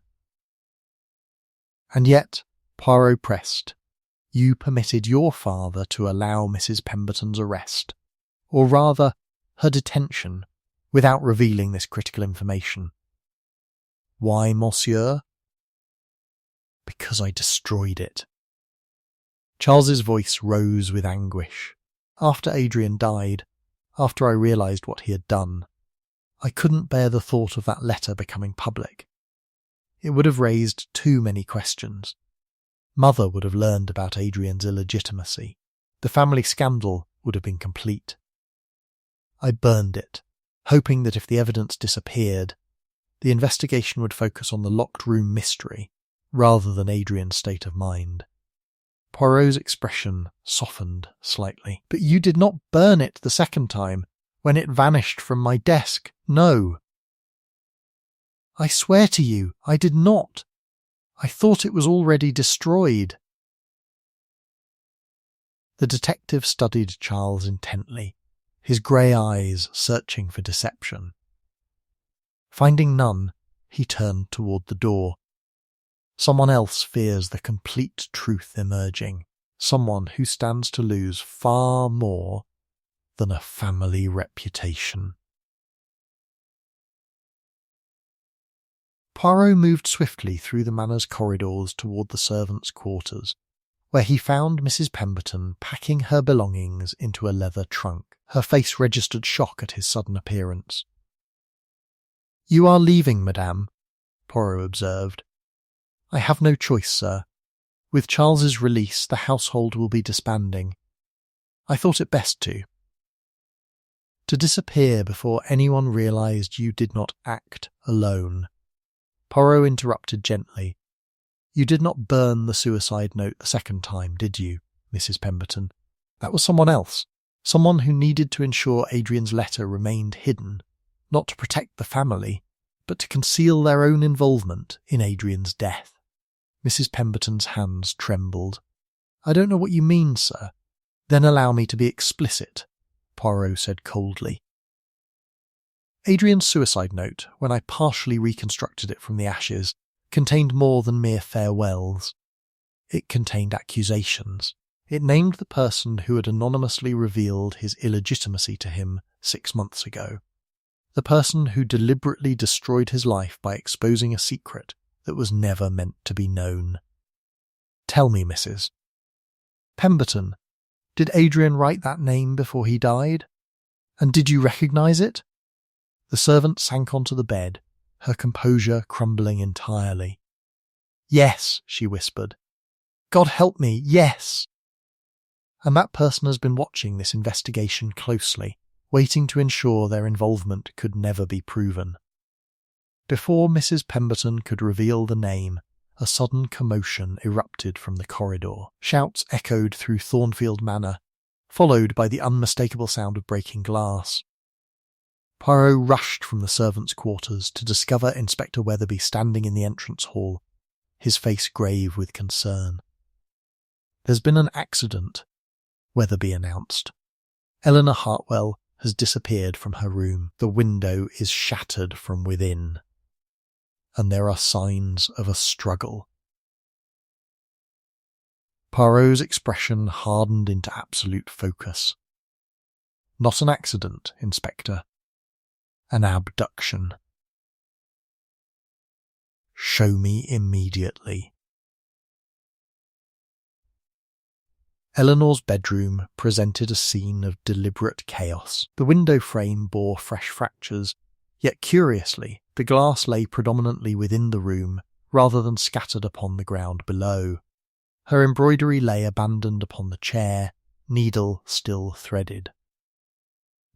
And yet, Poirot pressed, you permitted your father to allow Mrs. Pemberton's arrest, or rather, her detention, without revealing this critical information. Why, monsieur? Because I destroyed it. Charles's voice rose with anguish. After Adrian died, after I realised what he had done, I couldn't bear the thought of that letter becoming public. It would have raised too many questions. Mother would have learned about Adrian's illegitimacy. The family scandal would have been complete. I burned it, hoping that if the evidence disappeared, the investigation would focus on the locked room mystery rather than Adrian's state of mind. Poirot's expression softened slightly. But you did not burn it the second time, when it vanished from my desk. No. I swear to you, I did not. I thought it was already destroyed. The detective studied Charles intently, his grey eyes searching for deception. Finding none, he turned toward the door. Someone else fears the complete truth emerging, someone who stands to lose far more than a family reputation. Poirot moved swiftly through the manor's corridors toward the servants' quarters, where he found Mrs. Pemberton packing her belongings into a leather trunk. Her face registered shock at his sudden appearance. "You are leaving, madame," Poirot observed. "I have no choice, sir. With Charles's release, the household will be disbanding. I thought it best to disappear before anyone realised you did not act alone." Poirot interrupted gently. "You did not burn the suicide note the second time, did you, Mrs. Pemberton? That was someone else, someone who needed to ensure Adrian's letter remained hidden, not to protect the family, but to conceal their own involvement in Adrian's death." Mrs. Pemberton's hands trembled. "I don't know what you mean, sir." "Then allow me to be explicit," Poirot said coldly. Adrian's suicide note, when I partially reconstructed it from the ashes, contained more than mere farewells. It contained accusations. It named the person who had anonymously revealed his illegitimacy to him 6 months ago. The person who deliberately destroyed his life by exposing a secret that was never meant to be known. "Tell me, Mrs. Pemberton, did Adrian write that name before he died? And did you recognise it?" The servant sank onto the bed, her composure crumbling entirely. "Yes," she whispered. "God help me, yes!" "And that person has been watching this investigation closely, waiting to ensure their involvement could never be proven." Before Mrs. Pemberton could reveal the name, a sudden commotion erupted from the corridor. Shouts echoed through Thornfield Manor, followed by the unmistakable sound of breaking glass. Poirot rushed from the servants' quarters to discover Inspector Weatherby standing in the entrance hall, his face grave with concern. "There's been an accident," Weatherby announced. "Eleanor Hartwell has disappeared from her room. The window is shattered from within. And there are signs of a struggle." Poirot's expression hardened into absolute focus. "Not an accident, Inspector. An abduction." "Show me immediately." Eleanor's bedroom presented a scene of deliberate chaos. The window frame bore fresh fractures, yet curiously, the glass lay predominantly within the room rather than scattered upon the ground below. Her embroidery lay abandoned upon the chair, needle still threaded.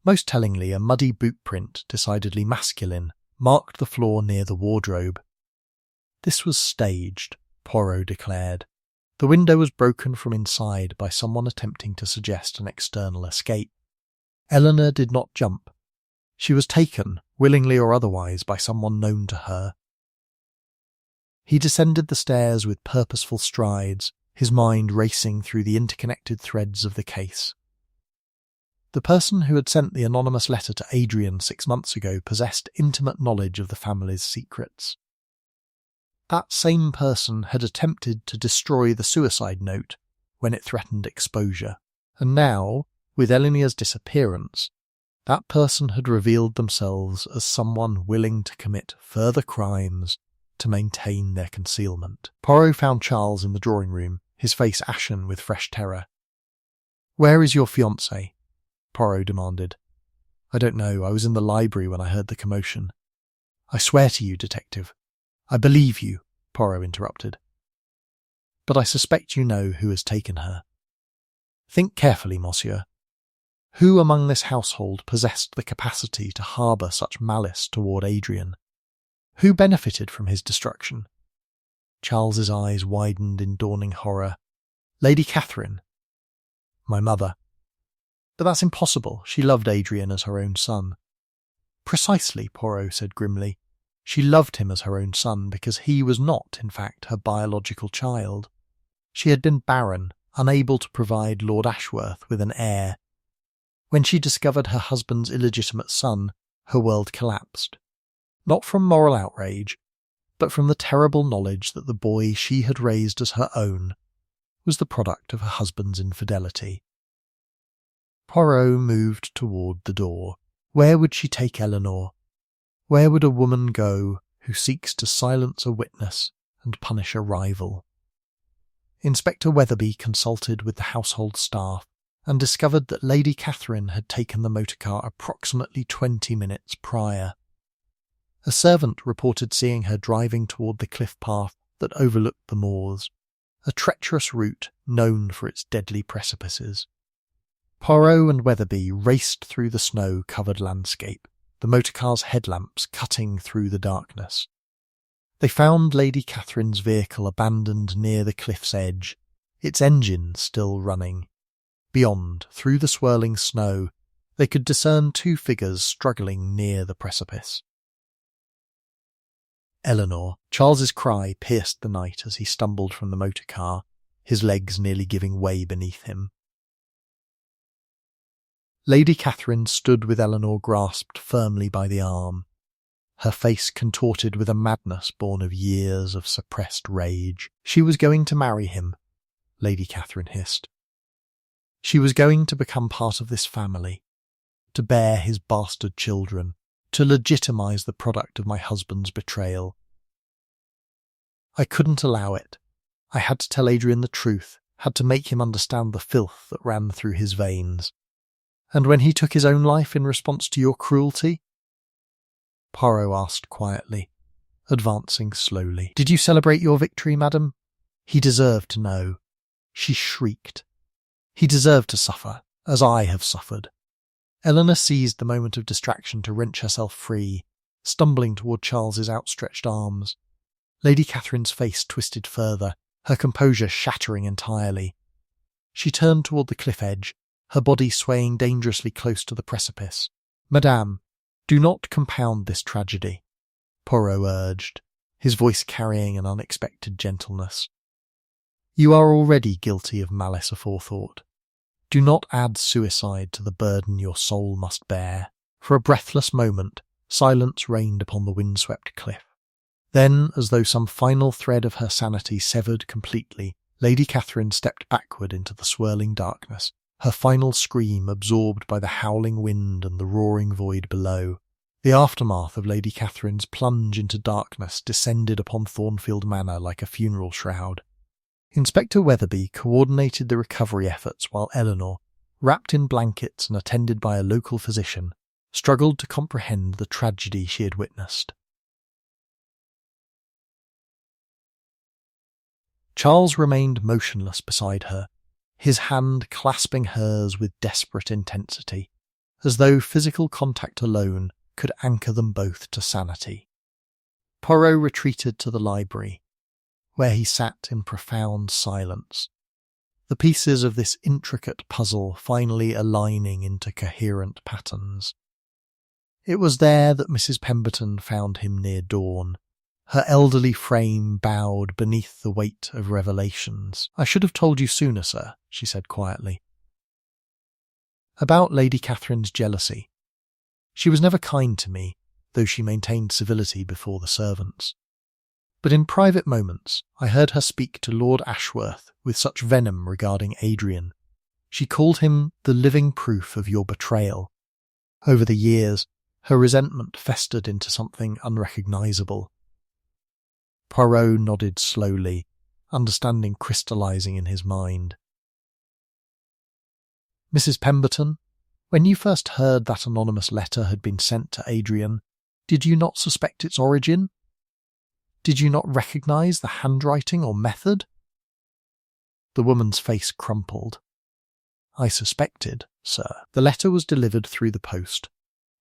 Most tellingly, a muddy boot print, decidedly masculine, marked the floor near the wardrobe. This was staged, Poirot declared. The window was broken from inside by someone attempting to suggest an external escape. Eleanor did not jump. She was taken, willingly or otherwise, by someone known to her. He descended the stairs with purposeful strides, his mind racing through the interconnected threads of the case. The person who had sent the anonymous letter to Adrian 6 months ago possessed intimate knowledge of the family's secrets. That same person had attempted to destroy the suicide note when it threatened exposure, and now, with Eleanor's disappearance, that person had revealed themselves as someone willing to commit further crimes to maintain their concealment. Poirot found Charles in the drawing room, his face ashen with fresh terror. "Where is your fiancée?" Poirot demanded. "I don't know. I was in the library when I heard the commotion." "I swear to you, detective." "I believe you," Poirot interrupted. "But I suspect you know who has taken her." "Think carefully, monsieur. Who among this household possessed the capacity to harbour such malice toward Adrian? Who benefited from his destruction? Charles's eyes widened in dawning horror. Lady Catherine. My mother. But that's impossible. She loved Adrian as her own son. Precisely, Poirot said grimly. She loved him as her own son because he was not, in fact, her biological child. She had been barren, unable to provide Lord Ashworth with an heir. When she discovered her husband's illegitimate son, her world collapsed. Not from moral outrage, but from the terrible knowledge that the boy she had raised as her own was the product of her husband's infidelity. Poirot moved toward the door. Where would she take Eleanor? Where would a woman go who seeks to silence a witness and punish a rival? Inspector Weatherby consulted with the household staff and discovered that Lady Catherine had taken the motor car approximately 20 minutes prior. A servant reported seeing her driving toward the cliff path that overlooked the moors, a treacherous route known for its deadly precipices. Poirot and Weatherby raced through the snow-covered landscape, the motorcar's headlamps cutting through the darkness. They found Lady Catherine's vehicle abandoned near the cliff's edge, its engine still running. Beyond, through the swirling snow, they could discern two figures struggling near the precipice. Eleanor. Charles's cry pierced the night as he stumbled from the motor car, his legs nearly giving way beneath him. Lady Catherine stood with Eleanor grasped firmly by the arm, her face contorted with a madness born of years of suppressed rage. She was going to marry him, Lady Catherine hissed. She was going to become part of this family, to bear his bastard children, to legitimise the product of my husband's betrayal. I couldn't allow it. I had to tell Adrian the truth, had to make him understand the filth that ran through his veins. And when he took his own life in response to your cruelty? Poirot asked quietly, advancing slowly. Did you celebrate your victory, madam? He deserved to know. She shrieked. He deserved to suffer, as I have suffered. Eleanor seized the moment of distraction to wrench herself free, stumbling toward Charles's outstretched arms. Lady Catherine's face twisted further, her composure shattering entirely. She turned toward the cliff edge, her body swaying dangerously close to the precipice. Madame, do not compound this tragedy, Poirot urged, his voice carrying an unexpected gentleness. You are already guilty of malice aforethought. Do not add suicide to the burden your soul must bear. For a breathless moment, silence reigned upon the windswept cliff. Then, as though some final thread of her sanity severed completely, Lady Catherine stepped backward into the swirling darkness, her final scream absorbed by the howling wind and the roaring void below. The aftermath of Lady Catherine's plunge into darkness descended upon Thornfield Manor like a funeral shroud. Inspector Weatherby coordinated the recovery efforts while Eleanor, wrapped in blankets and attended by a local physician, struggled to comprehend the tragedy she had witnessed. Charles remained motionless beside her, his hand clasping hers with desperate intensity, as though physical contact alone could anchor them both to sanity. Poirot retreated to the library, where he sat in profound silence, the pieces of this intricate puzzle finally aligning into coherent patterns. It was there that Mrs. Pemberton found him near dawn, her elderly frame bowed beneath the weight of revelations. I should have told you sooner, sir, she said quietly. About Lady Catherine's jealousy. She was never kind to me, though she maintained civility before the servants. But in private moments, I heard her speak to Lord Ashworth with such venom regarding Adrian. She called him the living proof of your betrayal. Over the years, her resentment festered into something unrecognisable. Poirot nodded slowly, understanding crystallising in his mind. Mrs. Pemberton, when you first heard that anonymous letter had been sent to Adrian, did you not suspect its origin? Did you not recognise the handwriting or method? The woman's face crumpled. I suspected, sir. The letter was delivered through the post,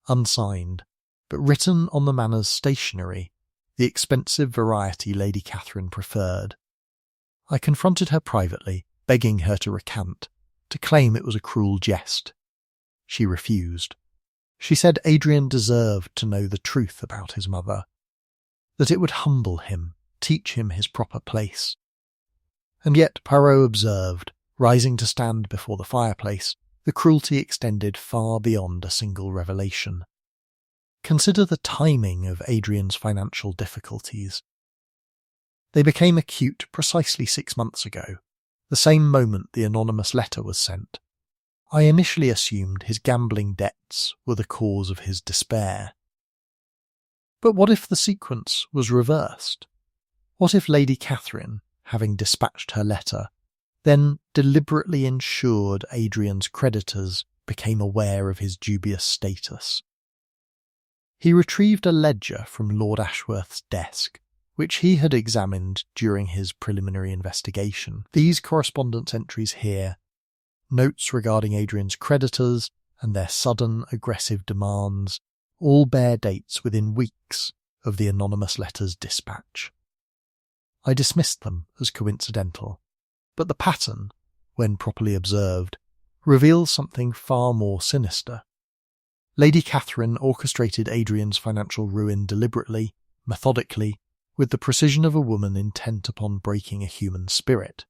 unsigned, but written on the Manor's stationery, the expensive variety Lady Catherine preferred. I confronted her privately, begging her to recant, to claim it was a cruel jest. She refused. She said Adrian deserved to know the truth about his mother, that it would humble him, teach him his proper place. And yet, Poirot observed, rising to stand before the fireplace, the cruelty extended far beyond a single revelation. Consider the timing of Adrian's financial difficulties. They became acute precisely 6 months ago, the same moment the anonymous letter was sent. I initially assumed his gambling debts were the cause of his despair. But what if the sequence was reversed? What if Lady Catherine, having dispatched her letter, then deliberately ensured Adrian's creditors became aware of his dubious status? He retrieved a ledger from Lord Ashworth's desk, which he had examined during his preliminary investigation. These correspondence entries here, notes regarding Adrian's creditors and their sudden aggressive demands, all bear dates within weeks of the anonymous letter's dispatch. I dismissed them as coincidental, but the pattern, when properly observed, reveals something far more sinister. Lady Catherine orchestrated Adrian's financial ruin deliberately, methodically, with the precision of a woman intent upon breaking a human spirit.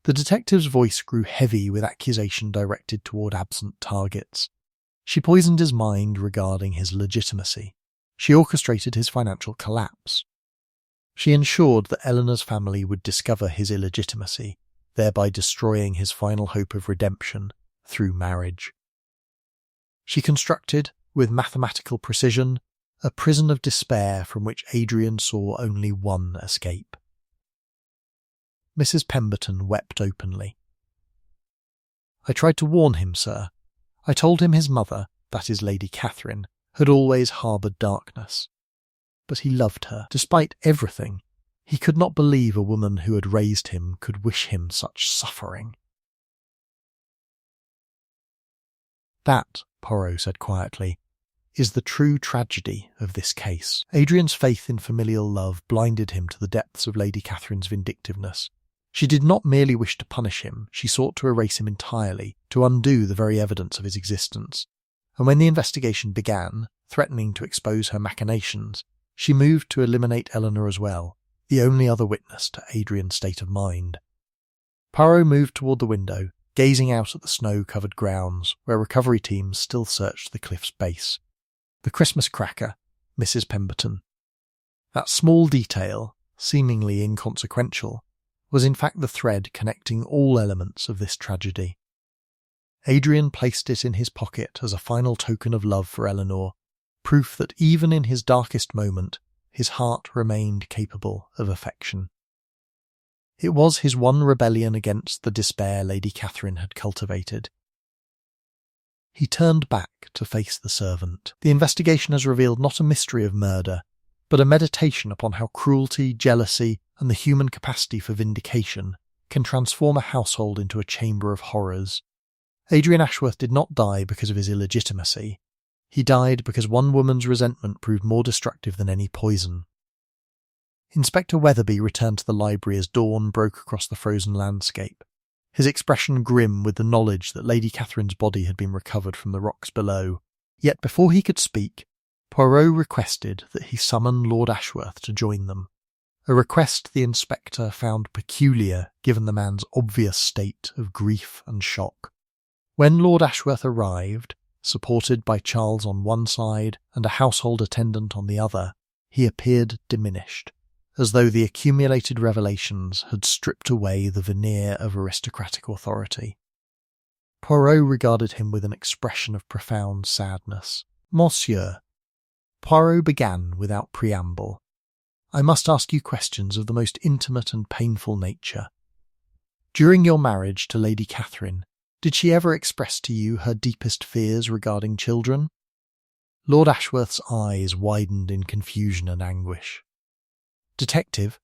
The detective's voice grew heavy with accusation directed toward absent targets. She poisoned his mind regarding his legitimacy. She orchestrated his financial collapse. She ensured that Eleanor's family would discover his illegitimacy, thereby destroying his final hope of redemption through marriage. She constructed, with mathematical precision, a prison of despair from which Adrian saw only one escape. Mrs. Pemberton wept openly. I tried to warn him, sir. I told him his mother, that is Lady Catherine, had always harboured darkness. But he loved her. Despite everything, he could not believe a woman who had raised him could wish him such suffering. That, Poirot said quietly, is the true tragedy of this case. Adrian's faith in familial love blinded him to the depths of Lady Catherine's vindictiveness. She did not merely wish to punish him, she sought to erase him entirely, to undo the very evidence of his existence. And when the investigation began, threatening to expose her machinations, she moved to eliminate Eleanor as well, the only other witness to Adrian's state of mind. Poirot moved toward the window, gazing out at the snow-covered grounds, where recovery teams still searched the cliff's base. The Christmas cracker, Mrs. Pemberton. That small detail, seemingly inconsequential, was in fact the thread connecting all elements of this tragedy. Adrian placed it in his pocket as a final token of love for Eleanor, proof that even in his darkest moment, his heart remained capable of affection. It was his one rebellion against the despair Lady Catherine had cultivated. He turned back to face the servant. The investigation has revealed not a mystery of murder, but a meditation upon how cruelty, jealousy, and the human capacity for vindication can transform a household into a chamber of horrors. Adrian Ashworth did not die because of his illegitimacy. He died because one woman's resentment proved more destructive than any poison. Inspector Weatherby returned to the library as dawn broke across the frozen landscape, his expression grim with the knowledge that Lady Catherine's body had been recovered from the rocks below. Yet before he could speak, Poirot requested that he summon Lord Ashworth to join them, a request the inspector found peculiar given the man's obvious state of grief and shock. When Lord Ashworth arrived, supported by Charles on one side and a household attendant on the other, he appeared diminished, as though the accumulated revelations had stripped away the veneer of aristocratic authority. Poirot regarded him with an expression of profound sadness. Monsieur, Poirot began without preamble, I must ask you questions of the most intimate and painful nature. During your marriage to Lady Catherine, did she ever express to you her deepest fears regarding children? Lord Ashworth's eyes widened in confusion and anguish. Detective,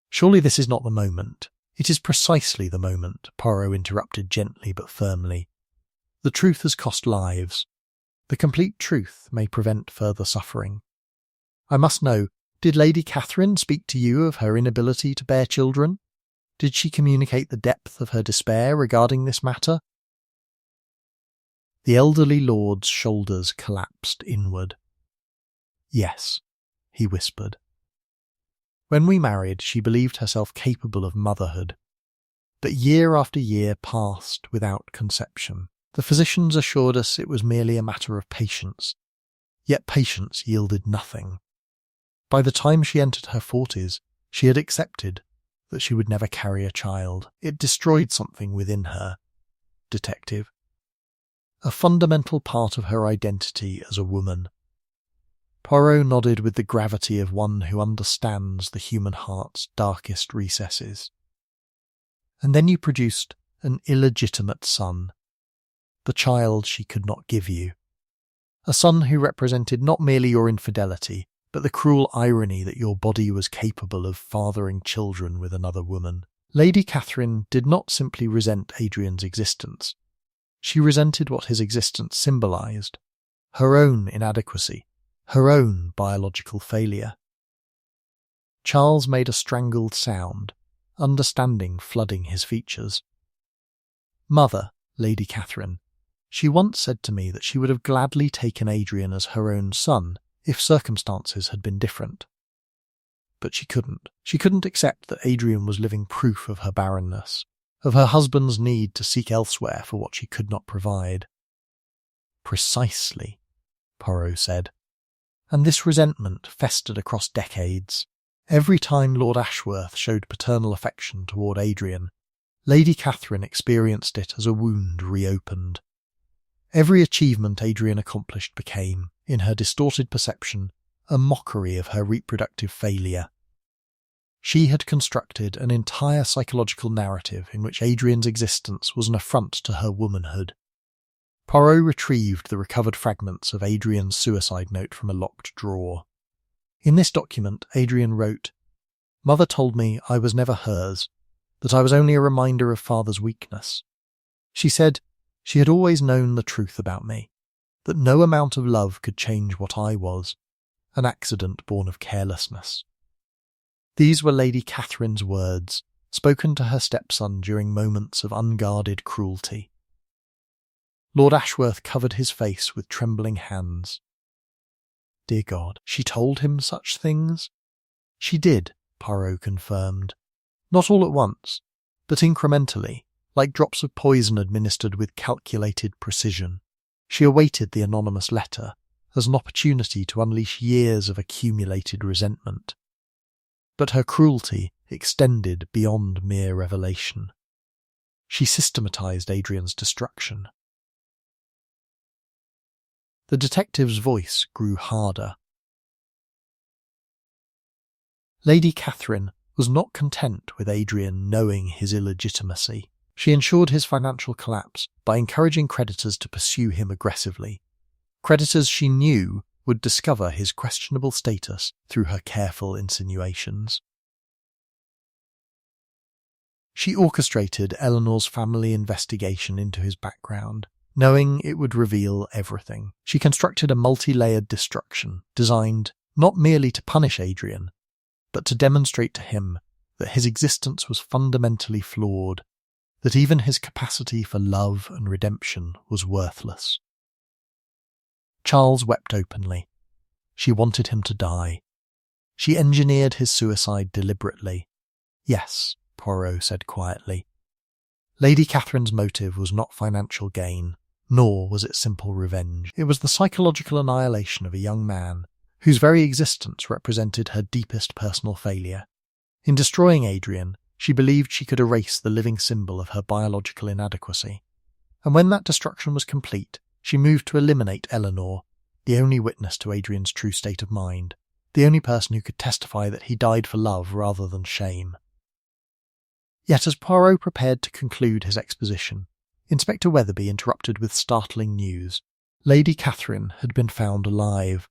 surely this is not the moment. "It is precisely the moment," Poirot interrupted gently but firmly. "The truth has cost lives. The complete truth may prevent further suffering. I must know, did Lady Catherine speak to you of her inability to bear children? Did she communicate the depth of her despair regarding this matter?" The elderly lord's shoulders collapsed inward. "Yes," he whispered. "When we married, she believed herself capable of motherhood. But year after year passed without conception. The physicians assured us it was merely a matter of patience. Yet patience yielded nothing. By the time she entered her 40s, she had accepted that she would never carry a child. It destroyed something within her, detective. A fundamental part of her identity as a woman." Poirot nodded with the gravity of one who understands the human heart's darkest recesses. "And then you produced an illegitimate son, the child she could not give you. A son who represented not merely your infidelity, but the cruel irony that your body was capable of fathering children with another woman." Lady Catherine did not simply resent Adrian's existence. She resented what his existence symbolised: her own inadequacy, her own biological failure. Charles made a strangled sound, understanding flooding his features. "Mother, Lady Catherine, she once said to me that she would have gladly taken Adrian as her own son if circumstances had been different. But she couldn't. She couldn't accept that Adrian was living proof of her barrenness, of her husband's need to seek elsewhere for what she could not provide." "Precisely," Poirot said. "And this resentment festered across decades. Every time Lord Ashworth showed paternal affection toward Adrian, Lady Catherine experienced it as a wound reopened. Every achievement Adrian accomplished became, in her distorted perception, a mockery of her reproductive failure. She had constructed an entire psychological narrative in which Adrian's existence was an affront to her womanhood. Poirot retrieved the recovered fragments of Adrian's suicide note from a locked drawer. In this document, Adrian wrote, "Mother told me I was never hers, that I was only a reminder of father's weakness. She said she had always known the truth about me, that no amount of love could change what I was, an accident born of carelessness." These were Lady Catherine's words, spoken to her stepson during moments of unguarded cruelty. Lord Ashworth covered his face with trembling hands. Dear God, she told him such things? "She did," Poirot confirmed. "Not all at once, but incrementally, like drops of poison administered with calculated precision. She awaited the anonymous letter as an opportunity to unleash years of accumulated resentment. But her cruelty extended beyond mere revelation. She systematized Adrian's destruction." The detective's voice grew harder. Lady Catherine was not content with Adrian knowing his illegitimacy. She ensured his financial collapse by encouraging creditors to pursue him aggressively. Creditors she knew would discover his questionable status through her careful insinuations. She orchestrated Eleanor's family investigation into his background, knowing it would reveal everything. She constructed a multi-layered destruction designed not merely to punish Adrian, but to demonstrate to him that his existence was fundamentally flawed, that even his capacity for love and redemption was worthless. Charles wept openly. She wanted him to die. She engineered his suicide deliberately. "Yes," Poirot said quietly. Lady Catherine's motive was not financial gain, nor was it simple revenge. It was the psychological annihilation of a young man whose very existence represented her deepest personal failure. In destroying Adrian, she believed she could erase the living symbol of her biological inadequacy. And when that destruction was complete, she moved to eliminate Eleanor, the only witness to Adrian's true state of mind, the only person who could testify that he died for love rather than shame. Yet as Poirot prepared to conclude his exposition, Inspector Weatherby interrupted with startling news. Lady Catherine had been found alive,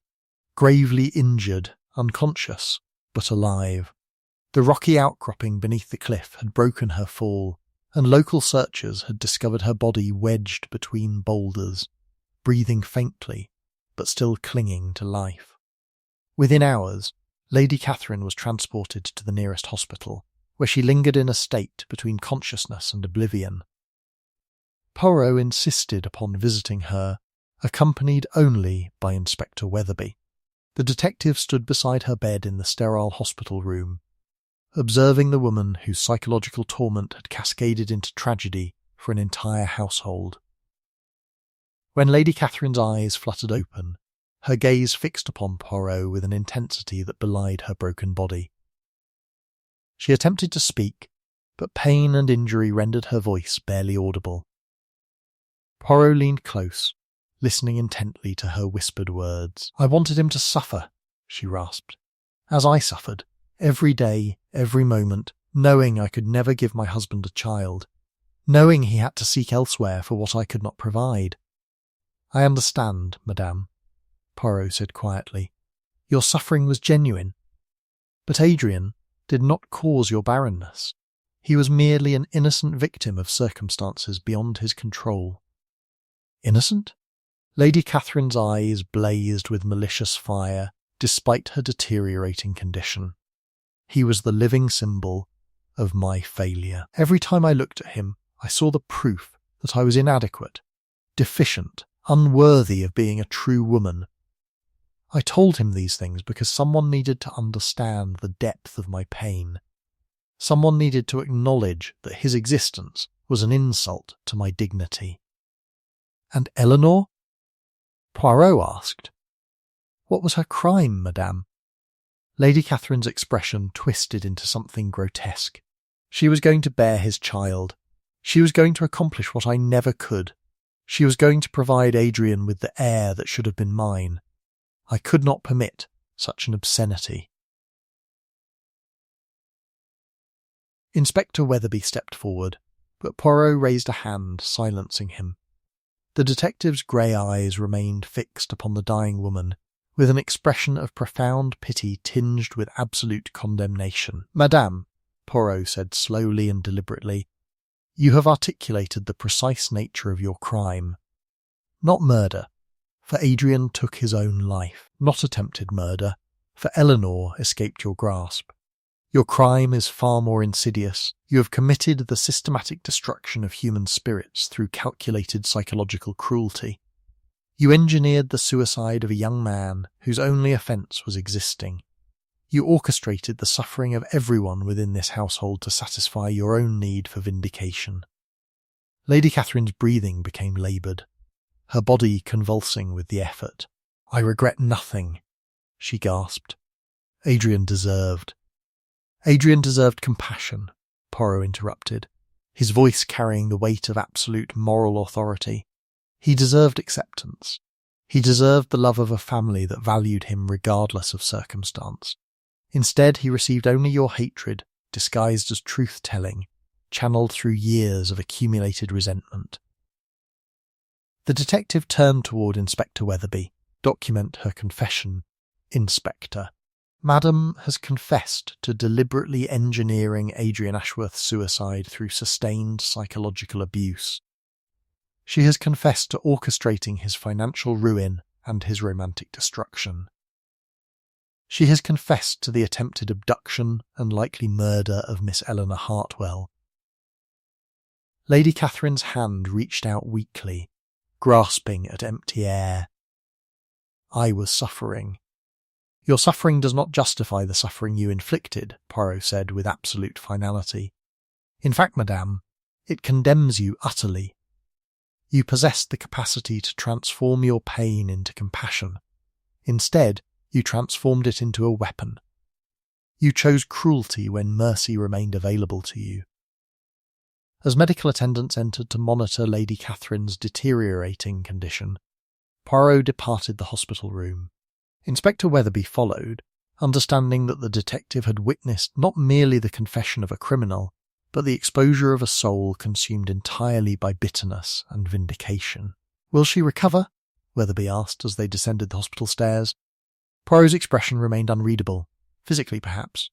gravely injured, unconscious, but alive. The rocky outcropping beneath the cliff had broken her fall, and local searchers had discovered her body wedged between boulders, breathing faintly, but still clinging to life. Within hours, Lady Catherine was transported to the nearest hospital, where she lingered in a state between consciousness and oblivion. Poirot insisted upon visiting her, accompanied only by Inspector Weatherby. The detective stood beside her bed in the sterile hospital room, observing the woman whose psychological torment had cascaded into tragedy for an entire household. When Lady Catherine's eyes fluttered open, her gaze fixed upon Poirot with an intensity that belied her broken body. She attempted to speak, but pain and injury rendered her voice barely audible. Poirot leaned close, listening intently to her whispered words. "I wanted him to suffer," she rasped, "as I suffered, every day, every moment, knowing I could never give my husband a child, knowing he had to seek elsewhere for what I could not provide." "I understand, madame," Poirot said quietly. "Your suffering was genuine. But Adrian did not cause your barrenness. He was merely an innocent victim of circumstances beyond his control." "Innocent?" Lady Catherine's eyes blazed with malicious fire, despite her deteriorating condition. "He was the living symbol of my failure. Every time I looked at him, I saw the proof that I was inadequate, deficient, unworthy of being a true woman. I told him these things because someone needed to understand the depth of my pain. Someone needed to acknowledge that his existence was an insult to my dignity." "And Eleanor?" Poirot asked. "What was her crime, madame?" Lady Catherine's expression twisted into something grotesque. "She was going to bear his child. She was going to accomplish what I never could. She was going to provide Adrian with the heir that should have been mine. I could not permit such an obscenity." Inspector Weatherby stepped forward, but Poirot raised a hand, silencing him. The detective's grey eyes remained fixed upon the dying woman, with an expression of profound pity tinged with absolute condemnation. "Madame," Poirot said slowly and deliberately, "you have articulated the precise nature of your crime. Not murder, for Adrian took his own life. Not attempted murder, for Eleanor escaped your grasp. Your crime is far more insidious. You have committed the systematic destruction of human spirits through calculated psychological cruelty. You engineered the suicide of a young man whose only offence was existing. You orchestrated the suffering of everyone within this household to satisfy your own need for vindication." Lady Catherine's breathing became laboured, her body convulsing with the effort. "I regret nothing," she gasped. Adrian deserved compassion," Poirot interrupted, his voice carrying the weight of absolute moral authority. "He deserved acceptance. He deserved the love of a family that valued him regardless of circumstance. Instead, he received only your hatred, disguised as truth-telling, channeled through years of accumulated resentment." The detective turned toward Inspector Weatherby. "Document her confession, Inspector. Madam has confessed to deliberately engineering Adrian Ashworth's suicide through sustained psychological abuse. She has confessed to orchestrating his financial ruin and his romantic destruction. She has confessed to the attempted abduction and likely murder of Miss Eleanor Hartwell." Lady Catherine's hand reached out weakly, grasping at empty air. "I was suffering." "Your suffering does not justify the suffering you inflicted," Poirot said with absolute finality. "In fact, madame, it condemns you utterly. You possessed the capacity to transform your pain into compassion. Instead, you transformed it into a weapon. You chose cruelty when mercy remained available to you." As medical attendants entered to monitor Lady Catherine's deteriorating condition, Poirot departed the hospital room. Inspector Weatherby followed, understanding that the detective had witnessed not merely the confession of a criminal, but the exposure of a soul consumed entirely by bitterness and vindication. "Will she recover?" Weatherby asked as they descended the hospital stairs. Poirot's expression remained unreadable, physically perhaps.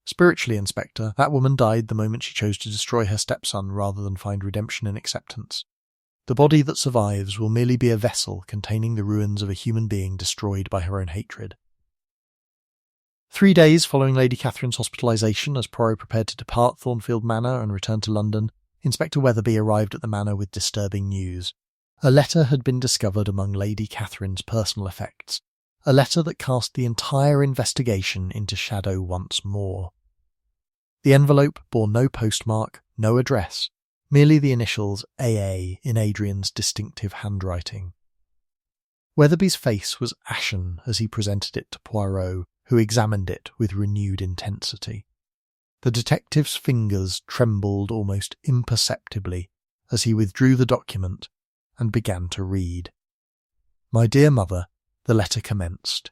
Spiritually, Inspector, that woman died the moment she chose to destroy her stepson rather than find redemption in acceptance. The body that survives will merely be a vessel containing the ruins of a human being destroyed by her own hatred. 3 days following Lady Catherine's hospitalisation, as Poirot prepared to depart Thornfield Manor and return to London, Inspector Weatherby arrived at the manor with disturbing news. A letter had been discovered among Lady Catherine's personal effects, a letter that cast the entire investigation into shadow once more. The envelope bore no postmark, no address, merely the initials AA in Adrian's distinctive handwriting. Weatherby's face was ashen as he presented it to Poirot, who examined it with renewed intensity. The detective's fingers trembled almost imperceptibly as he withdrew the document and began to read. "My dear mother," the letter commenced,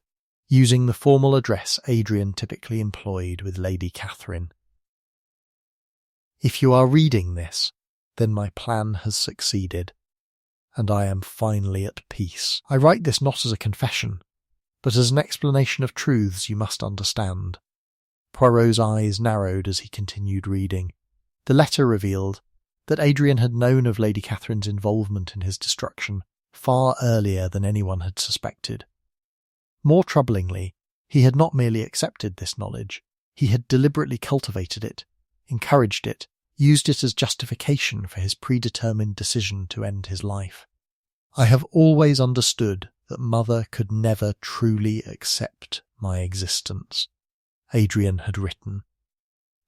using the formal address Adrian typically employed with Lady Catherine. "If you are reading this, then my plan has succeeded, and I am finally at peace. I write this not as a confession, but as an explanation of truths you must understand." Poirot's eyes narrowed as he continued reading. The letter revealed that Adrian had known of Lady Catherine's involvement in his destruction far earlier than anyone had suspected. More troublingly, he had not merely accepted this knowledge, he had deliberately cultivated it, encouraged it, used it as justification for his predetermined decision to end his life. "I have always understood that Mother could never truly accept my existence," Adrian had written.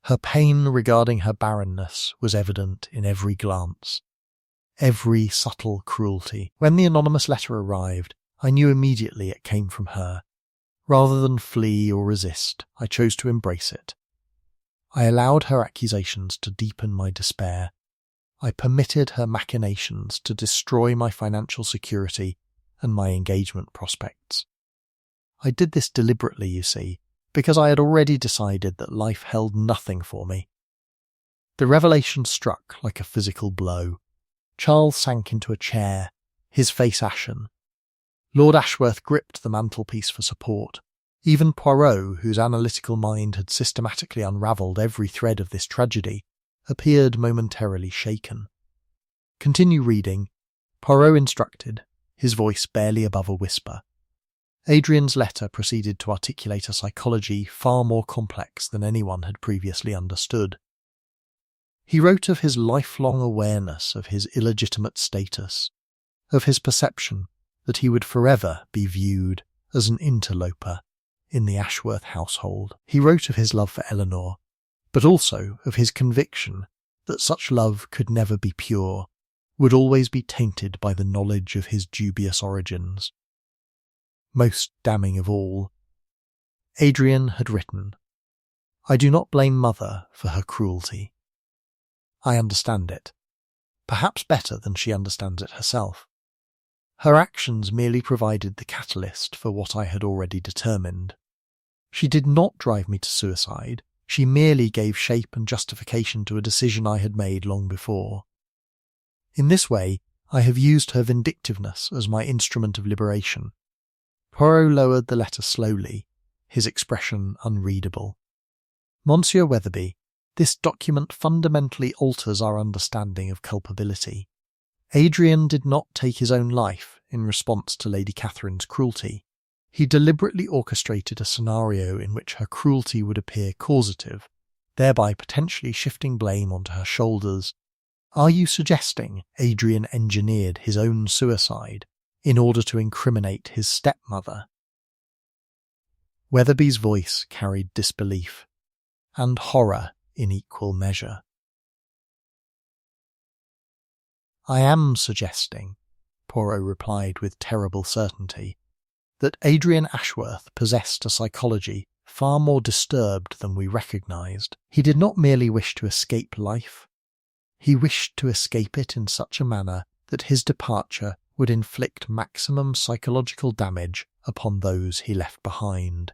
Her pain regarding her barrenness was evident in every glance, every subtle cruelty. When the anonymous letter arrived, I knew immediately it came from her. Rather than flee or resist, I chose to embrace it. I allowed her accusations to deepen my despair. I permitted her machinations to destroy my financial security and my engagement prospects. I did this deliberately, you see, because I had already decided that life held nothing for me. The revelation struck like a physical blow. Charles sank into a chair, his face ashen. Lord Ashworth gripped the mantelpiece for support. Even Poirot, whose analytical mind had systematically unravelled every thread of this tragedy, appeared momentarily shaken. "Continue reading," Poirot instructed, his voice barely above a whisper. Adrian's letter proceeded to articulate a psychology far more complex than anyone had previously understood. He wrote of his lifelong awareness of his illegitimate status, of his perception that he would forever be viewed as an interloper in the Ashworth household. He wrote of his love for Eleanor, but also of his conviction that such love could never be pure, would always be tainted by the knowledge of his dubious origins. Most damning of all, Adrian had written, "I do not blame Mother for her cruelty. I understand it, perhaps better than she understands it herself. Her actions merely provided the catalyst for what I had already determined. She did not drive me to suicide, she merely gave shape and justification to a decision I had made long before. In this way, I have used her vindictiveness as my instrument of liberation." Poirot lowered the letter slowly, his expression unreadable. "Monsieur Weatherby, this document fundamentally alters our understanding of culpability. Adrian did not take his own life in response to Lady Catherine's cruelty. He deliberately orchestrated a scenario in which her cruelty would appear causative, thereby potentially shifting blame onto her shoulders. Are you suggesting Adrian engineered his own suicide in order to incriminate his stepmother?" Weatherby's voice carried disbelief and horror in equal measure. "I am suggesting," Poirot replied with terrible certainty, "that Adrian Ashworth possessed a psychology far more disturbed than we recognised. He did not merely wish to escape life, he wished to escape it in such a manner that his departure would inflict maximum psychological damage upon those he left behind."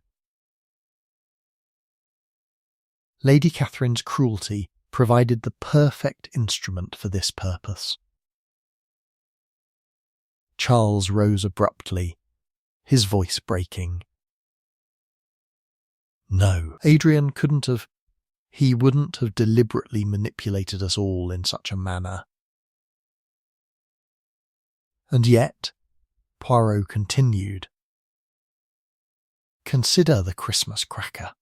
Lady Catherine's cruelty provided the perfect instrument for this purpose. Charles rose abruptly, his voice breaking. "No, Adrian couldn't have He wouldn't have deliberately manipulated us all in such a manner. And yet, Poirot continued, consider the Christmas cracker.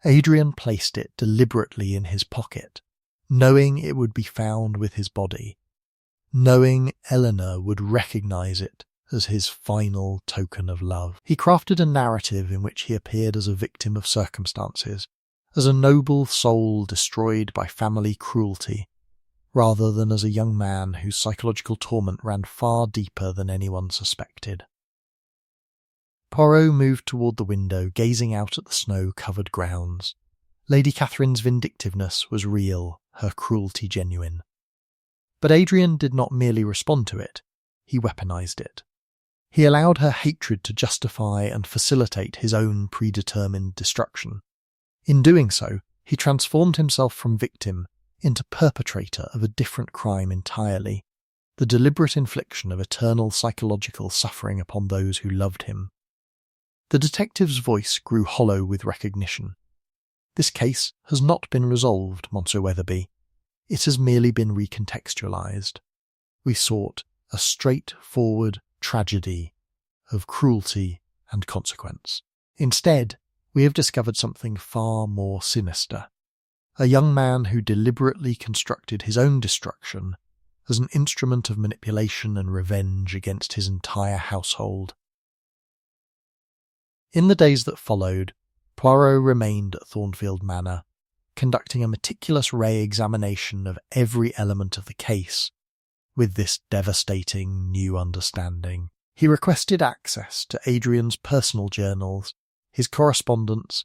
Adrian placed it deliberately in his pocket, knowing it would be found with his body, knowing Eleanor would recognise it as his final token of love. He crafted a narrative in which he appeared as a victim of circumstances, as a noble soul destroyed by family cruelty, rather than as a young man whose psychological torment ran far deeper than anyone suspected. Poirot moved toward the window, gazing out at the snow-covered grounds. Lady Catherine's vindictiveness was real, her cruelty genuine. But Adrian did not merely respond to it, he weaponized it. He allowed her hatred to justify and facilitate his own predetermined destruction. In doing so, he transformed himself from victim into perpetrator of a different crime entirely, the deliberate infliction of eternal psychological suffering upon those who loved him. The detective's voice grew hollow with recognition. This case has not been resolved, Monsieur Weatherby. It has merely been recontextualized. We sought a straightforward tragedy of cruelty and consequence. Instead, we have discovered something far more sinister. A young man who deliberately constructed his own destruction as an instrument of manipulation and revenge against his entire household. In the days that followed, Poirot remained at Thornfield Manor, conducting a meticulous re-examination of every element of the case, with this devastating new understanding. He requested access to Adrian's personal journals, his correspondence,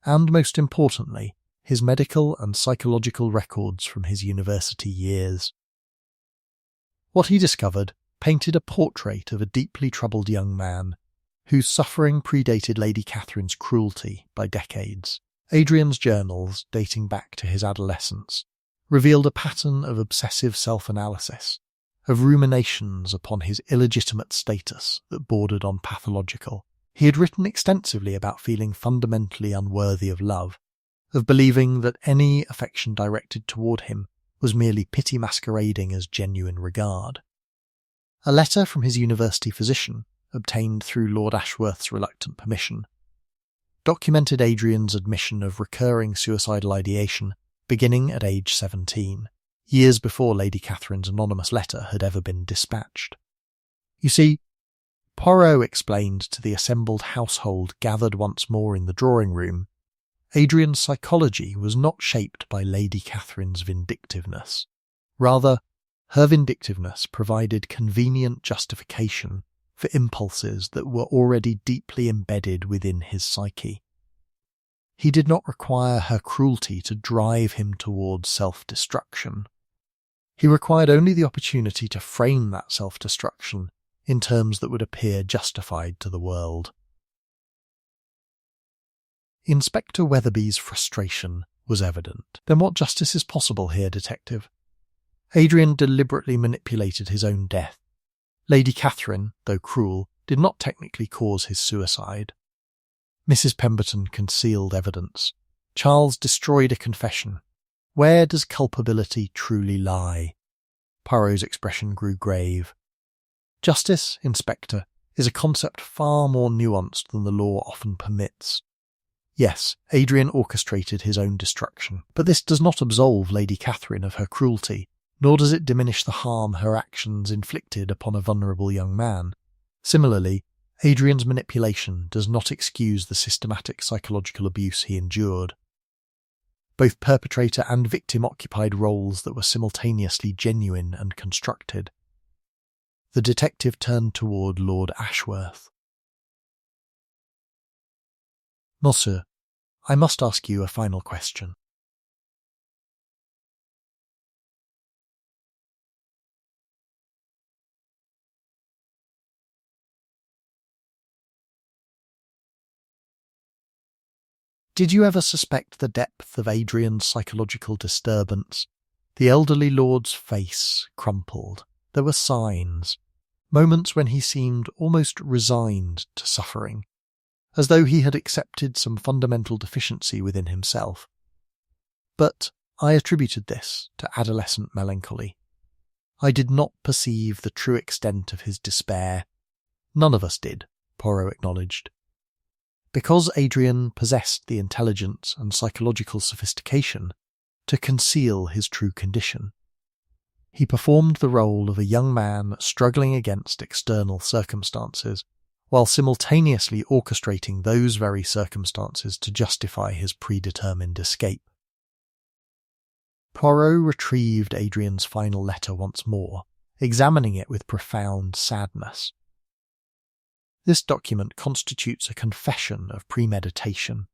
and most importantly, his medical and psychological records from his university years. What he discovered painted a portrait of a deeply troubled young man whose suffering predated Lady Catherine's cruelty by decades. Adrian's journals, dating back to his adolescence, revealed a pattern of obsessive self-analysis, of ruminations upon his illegitimate status that bordered on pathological. He had written extensively about feeling fundamentally unworthy of love, of believing that any affection directed toward him was merely pity masquerading as genuine regard. A letter from his university physician, obtained through Lord Ashworth's reluctant permission, documented Adrian's admission of recurring suicidal ideation beginning at age 17, years before Lady Catherine's anonymous letter had ever been dispatched. You see, Poirot explained to the assembled household gathered once more in the drawing room, Adrian's psychology was not shaped by Lady Catherine's vindictiveness. Rather, her vindictiveness provided convenient justification for impulses that were already deeply embedded within his psyche. He did not require her cruelty to drive him towards self-destruction. He required only the opportunity to frame that self-destruction in terms that would appear justified to the world. Inspector Weatherby's frustration was evident. Then what justice is possible here, detective? Adrian deliberately manipulated his own death. Lady Catherine, though cruel, did not technically cause his suicide. Mrs. Pemberton concealed evidence. Charles destroyed a confession. Where does culpability truly lie? Poirot's expression grew grave. Justice, Inspector, is a concept far more nuanced than the law often permits. Yes, Adrian orchestrated his own destruction, but this does not absolve Lady Catherine of her cruelty, nor does it diminish the harm her actions inflicted upon a vulnerable young man. Similarly, Adrian's manipulation does not excuse the systematic psychological abuse he endured. Both perpetrator and victim occupied roles that were simultaneously genuine and constructed. The detective turned toward Lord Ashworth. Monsieur, I must ask you a final question. Did you ever suspect the depth of Adrian's psychological disturbance? The elderly lord's face crumpled. There were signs, moments when he seemed almost resigned to suffering, as though he had accepted some fundamental deficiency within himself. But I attributed this to adolescent melancholy. I did not perceive the true extent of his despair. None of us did, Poirot acknowledged. Because Adrian possessed the intelligence and psychological sophistication to conceal his true condition. He performed the role of a young man struggling against external circumstances, while simultaneously orchestrating those very circumstances to justify his predetermined escape. Poirot retrieved Adrian's final letter once more, examining it with profound sadness. This document constitutes a confession of premeditation.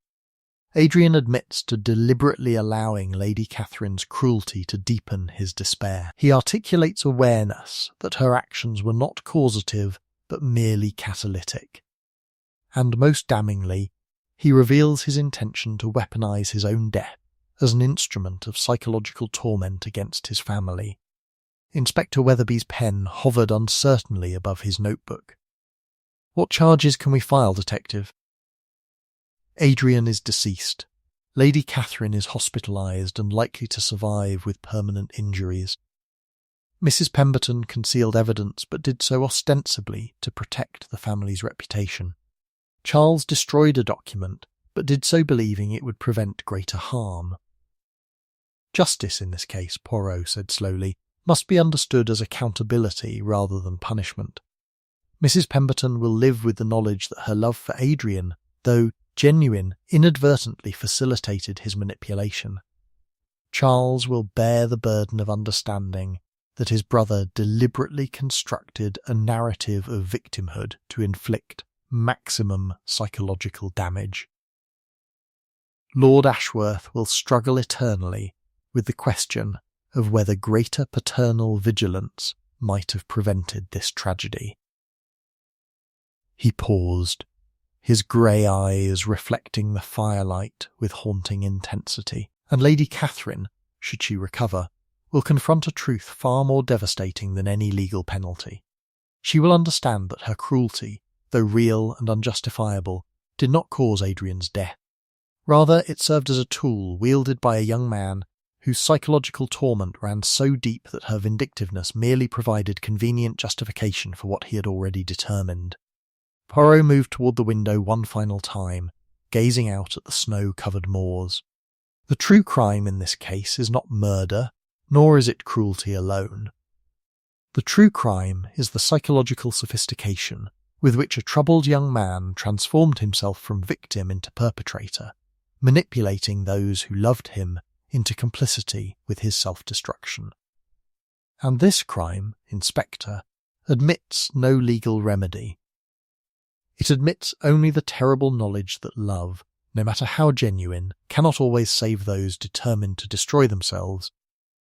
Adrian admits to deliberately allowing Lady Catherine's cruelty to deepen his despair. He articulates awareness that her actions were not causative but merely catalytic. And most damningly, he reveals his intention to weaponize his own death as an instrument of psychological torment against his family. Inspector Weatherby's pen hovered uncertainly above his notebook. "What charges can we file, Detective?" "Adrian is deceased. Lady Catherine is hospitalized and likely to survive with permanent injuries. Mrs. Pemberton concealed evidence but did so ostensibly to protect the family's reputation. Charles destroyed a document but did so believing it would prevent greater harm." "Justice in this case," Poirot said slowly, "must be understood as accountability rather than punishment. Mrs. Pemberton will live with the knowledge that her love for Adrian, though genuine, inadvertently facilitated his manipulation. Charles will bear the burden of understanding that his brother deliberately constructed a narrative of victimhood to inflict maximum psychological damage. Lord Ashworth will struggle eternally with the question of whether greater paternal vigilance might have prevented this tragedy." He paused, his grey eyes reflecting the firelight with haunting intensity. "And Lady Catherine, should she recover, will confront a truth far more devastating than any legal penalty. She will understand that her cruelty, though real and unjustifiable, did not cause Adrian's death. Rather, it served as a tool wielded by a young man whose psychological torment ran so deep that her vindictiveness merely provided convenient justification for what he had already determined." Poirot moved toward the window one final time, gazing out at the snow-covered moors. "The true crime in this case is not murder, nor is it cruelty alone. The true crime is the psychological sophistication with which a troubled young man transformed himself from victim into perpetrator, manipulating those who loved him into complicity with his self-destruction. And this crime, Inspector, admits no legal remedy. It admits only the terrible knowledge that love, no matter how genuine, cannot always save those determined to destroy themselves."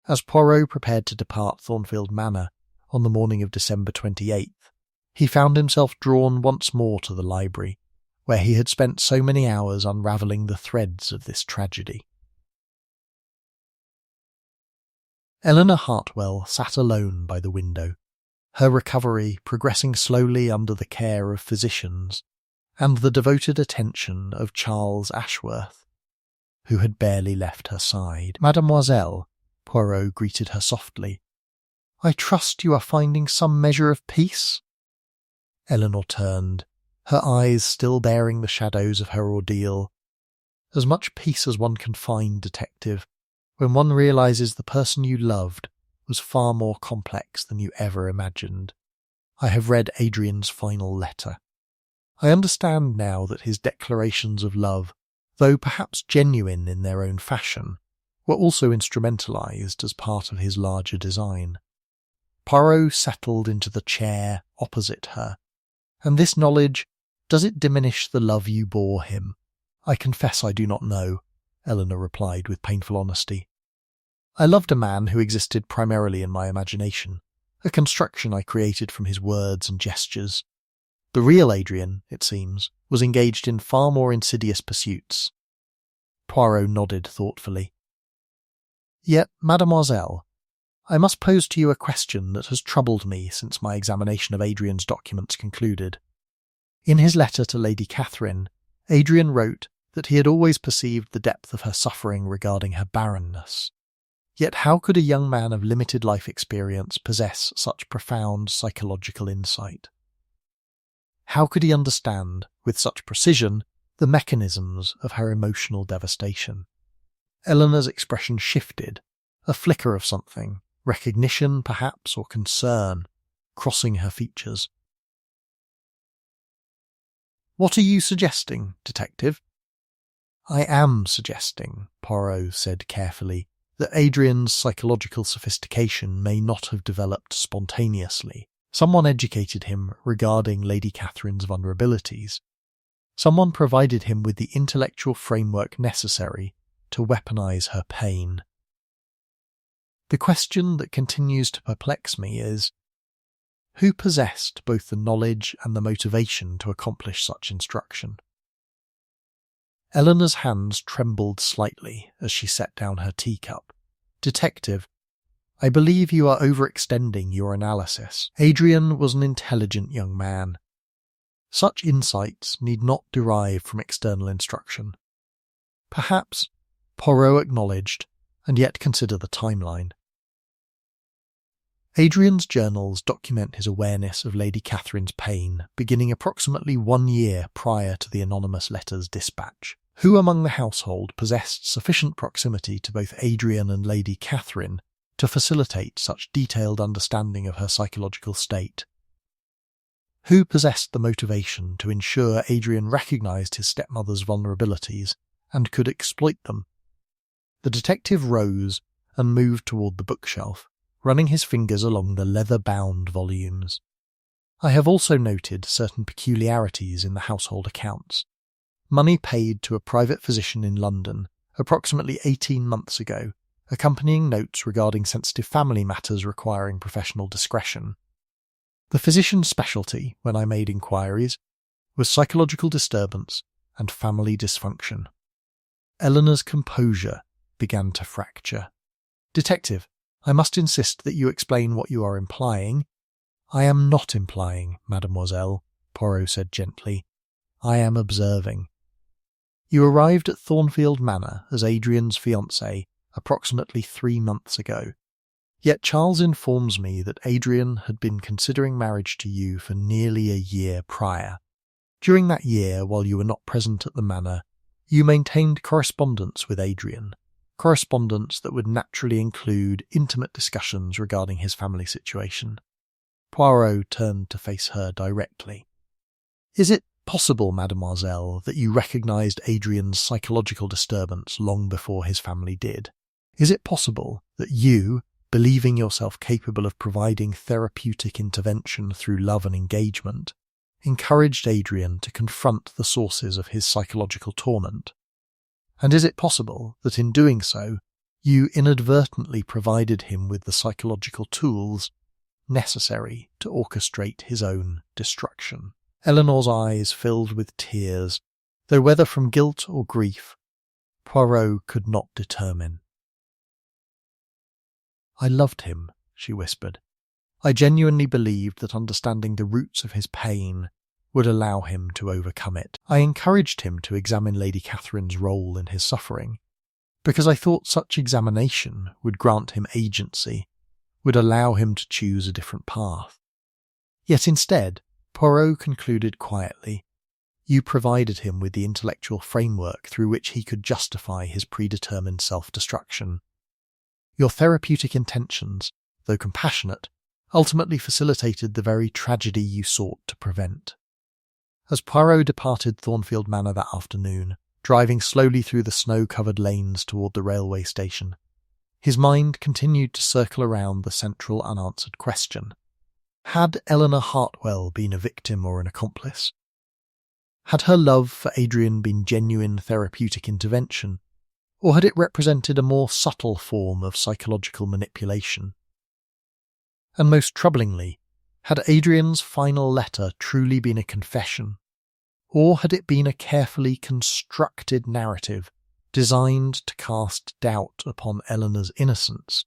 As Poirot prepared to depart Thornfield Manor on the morning of December 28th, he found himself drawn once more to the library, where he had spent so many hours unravelling the threads of this tragedy. Eleanor Hartwell sat alone by the window, her recovery progressing slowly under the care of physicians and the devoted attention of Charles Ashworth, who had barely left her side. "Mademoiselle," Poirot greeted her softly, "I trust you are finding some measure of peace?" Eleanor turned, her eyes still bearing the shadows of her ordeal. "As much peace as one can find, Detective, when one realises the person you loved was far more complex than you ever imagined. I have read Adrian's final letter. I understand now that his declarations of love, though perhaps genuine in their own fashion, were also instrumentalised as part of his larger design." Poirot settled into the chair opposite her. "And this knowledge, does it diminish the love you bore him?" "I confess I do not know," Eleanor replied with painful honesty. "I loved a man who existed primarily in my imagination, a construction I created from his words and gestures. The real Adrian, it seems, was engaged in far more insidious pursuits." Poirot nodded thoughtfully. "Yet, mademoiselle, I must pose to you a question that has troubled me since my examination of Adrian's documents concluded. In his letter to Lady Catherine, Adrian wrote that he had always perceived the depth of her suffering regarding her barrenness. Yet how could a young man of limited life experience possess such profound psychological insight? How could he understand, with such precision, the mechanisms of her emotional devastation? Eleanor's expression shifted, a flicker of something, recognition perhaps, or concern, crossing her features. "What are you suggesting, detective?" "I am suggesting," Poirot said carefully, "that Adrian's psychological sophistication may not have developed spontaneously. Someone educated him regarding Lady Catherine's vulnerabilities. Someone provided him with the intellectual framework necessary to weaponize her pain. The question that continues to perplex me is, who possessed both the knowledge and the motivation to accomplish such instruction?" Eleanor's hands trembled slightly as she set down her teacup. "Detective, I believe you are overextending your analysis. Adrian was an intelligent young man. Such insights need not derive from external instruction." "Perhaps," Poirot acknowledged, "and yet consider the timeline." Adrian's journals document his awareness of Lady Catherine's pain beginning approximately 1 year prior to the anonymous letter's dispatch. Who among the household possessed sufficient proximity to both Adrian and Lady Catherine to facilitate such detailed understanding of her psychological state? Who possessed the motivation to ensure Adrian recognised his stepmother's vulnerabilities and could exploit them? The detective rose and moved toward the bookshelf, running his fingers along the leather-bound volumes. "I have also noted certain peculiarities in the household accounts. Money paid to a private physician in London approximately 18 months ago, accompanying notes regarding sensitive family matters requiring professional discretion. The physician's specialty, when I made inquiries, was psychological disturbance and family dysfunction." Eleanor's composure began to fracture. "Detective, I must insist that you explain what you are implying." "I am not implying, mademoiselle," Poirot said gently. "I am observing. You arrived at Thornfield Manor as Adrian's fiancée approximately 3 months ago. Yet Charles informs me that Adrian had been considering marriage to you for nearly a year prior. During that year, while you were not present at the manor, you maintained correspondence with Adrian, correspondence that would naturally include intimate discussions regarding his family situation." Poirot turned to face her directly. "Is it possible, mademoiselle, that you recognised Adrian's psychological disturbance long before his family did? Is it possible that you, believing yourself capable of providing therapeutic intervention through love and engagement, encouraged Adrian to confront the sources of his psychological torment? And is it possible that in doing so, you inadvertently provided him with the psychological tools necessary to orchestrate his own destruction?" Eleanor's eyes filled with tears, though whether from guilt or grief, Poirot could not determine. "I loved him," she whispered. "I genuinely believed that understanding the roots of his pain would allow him to overcome it. I encouraged him to examine Lady Catherine's role in his suffering, because I thought such examination would grant him agency, would allow him to choose a different path. Yet instead, Poirot concluded quietly, you provided him with the intellectual framework through which he could justify his predetermined self-destruction. Your therapeutic intentions, though compassionate, ultimately facilitated the very tragedy you sought to prevent." As Poirot departed Thornfield Manor that afternoon, driving slowly through the snow-covered lanes toward the railway station, his mind continued to circle around the central unanswered question. Had Eleanor Hartwell been a victim or an accomplice? Had her love for Adrian been genuine therapeutic intervention, or had it represented a more subtle form of psychological manipulation? And most troublingly, had Adrian's final letter truly been a confession, or had it been a carefully constructed narrative designed to cast doubt upon Eleanor's innocence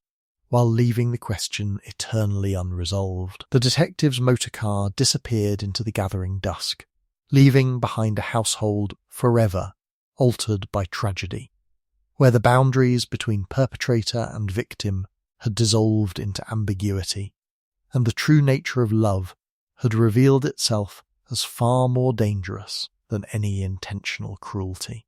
while leaving the question eternally unresolved? The detective's motor car disappeared into the gathering dusk, leaving behind a household forever altered by tragedy, where the boundaries between perpetrator and victim had dissolved into ambiguity, and the true nature of love had revealed itself as far more dangerous than any intentional cruelty.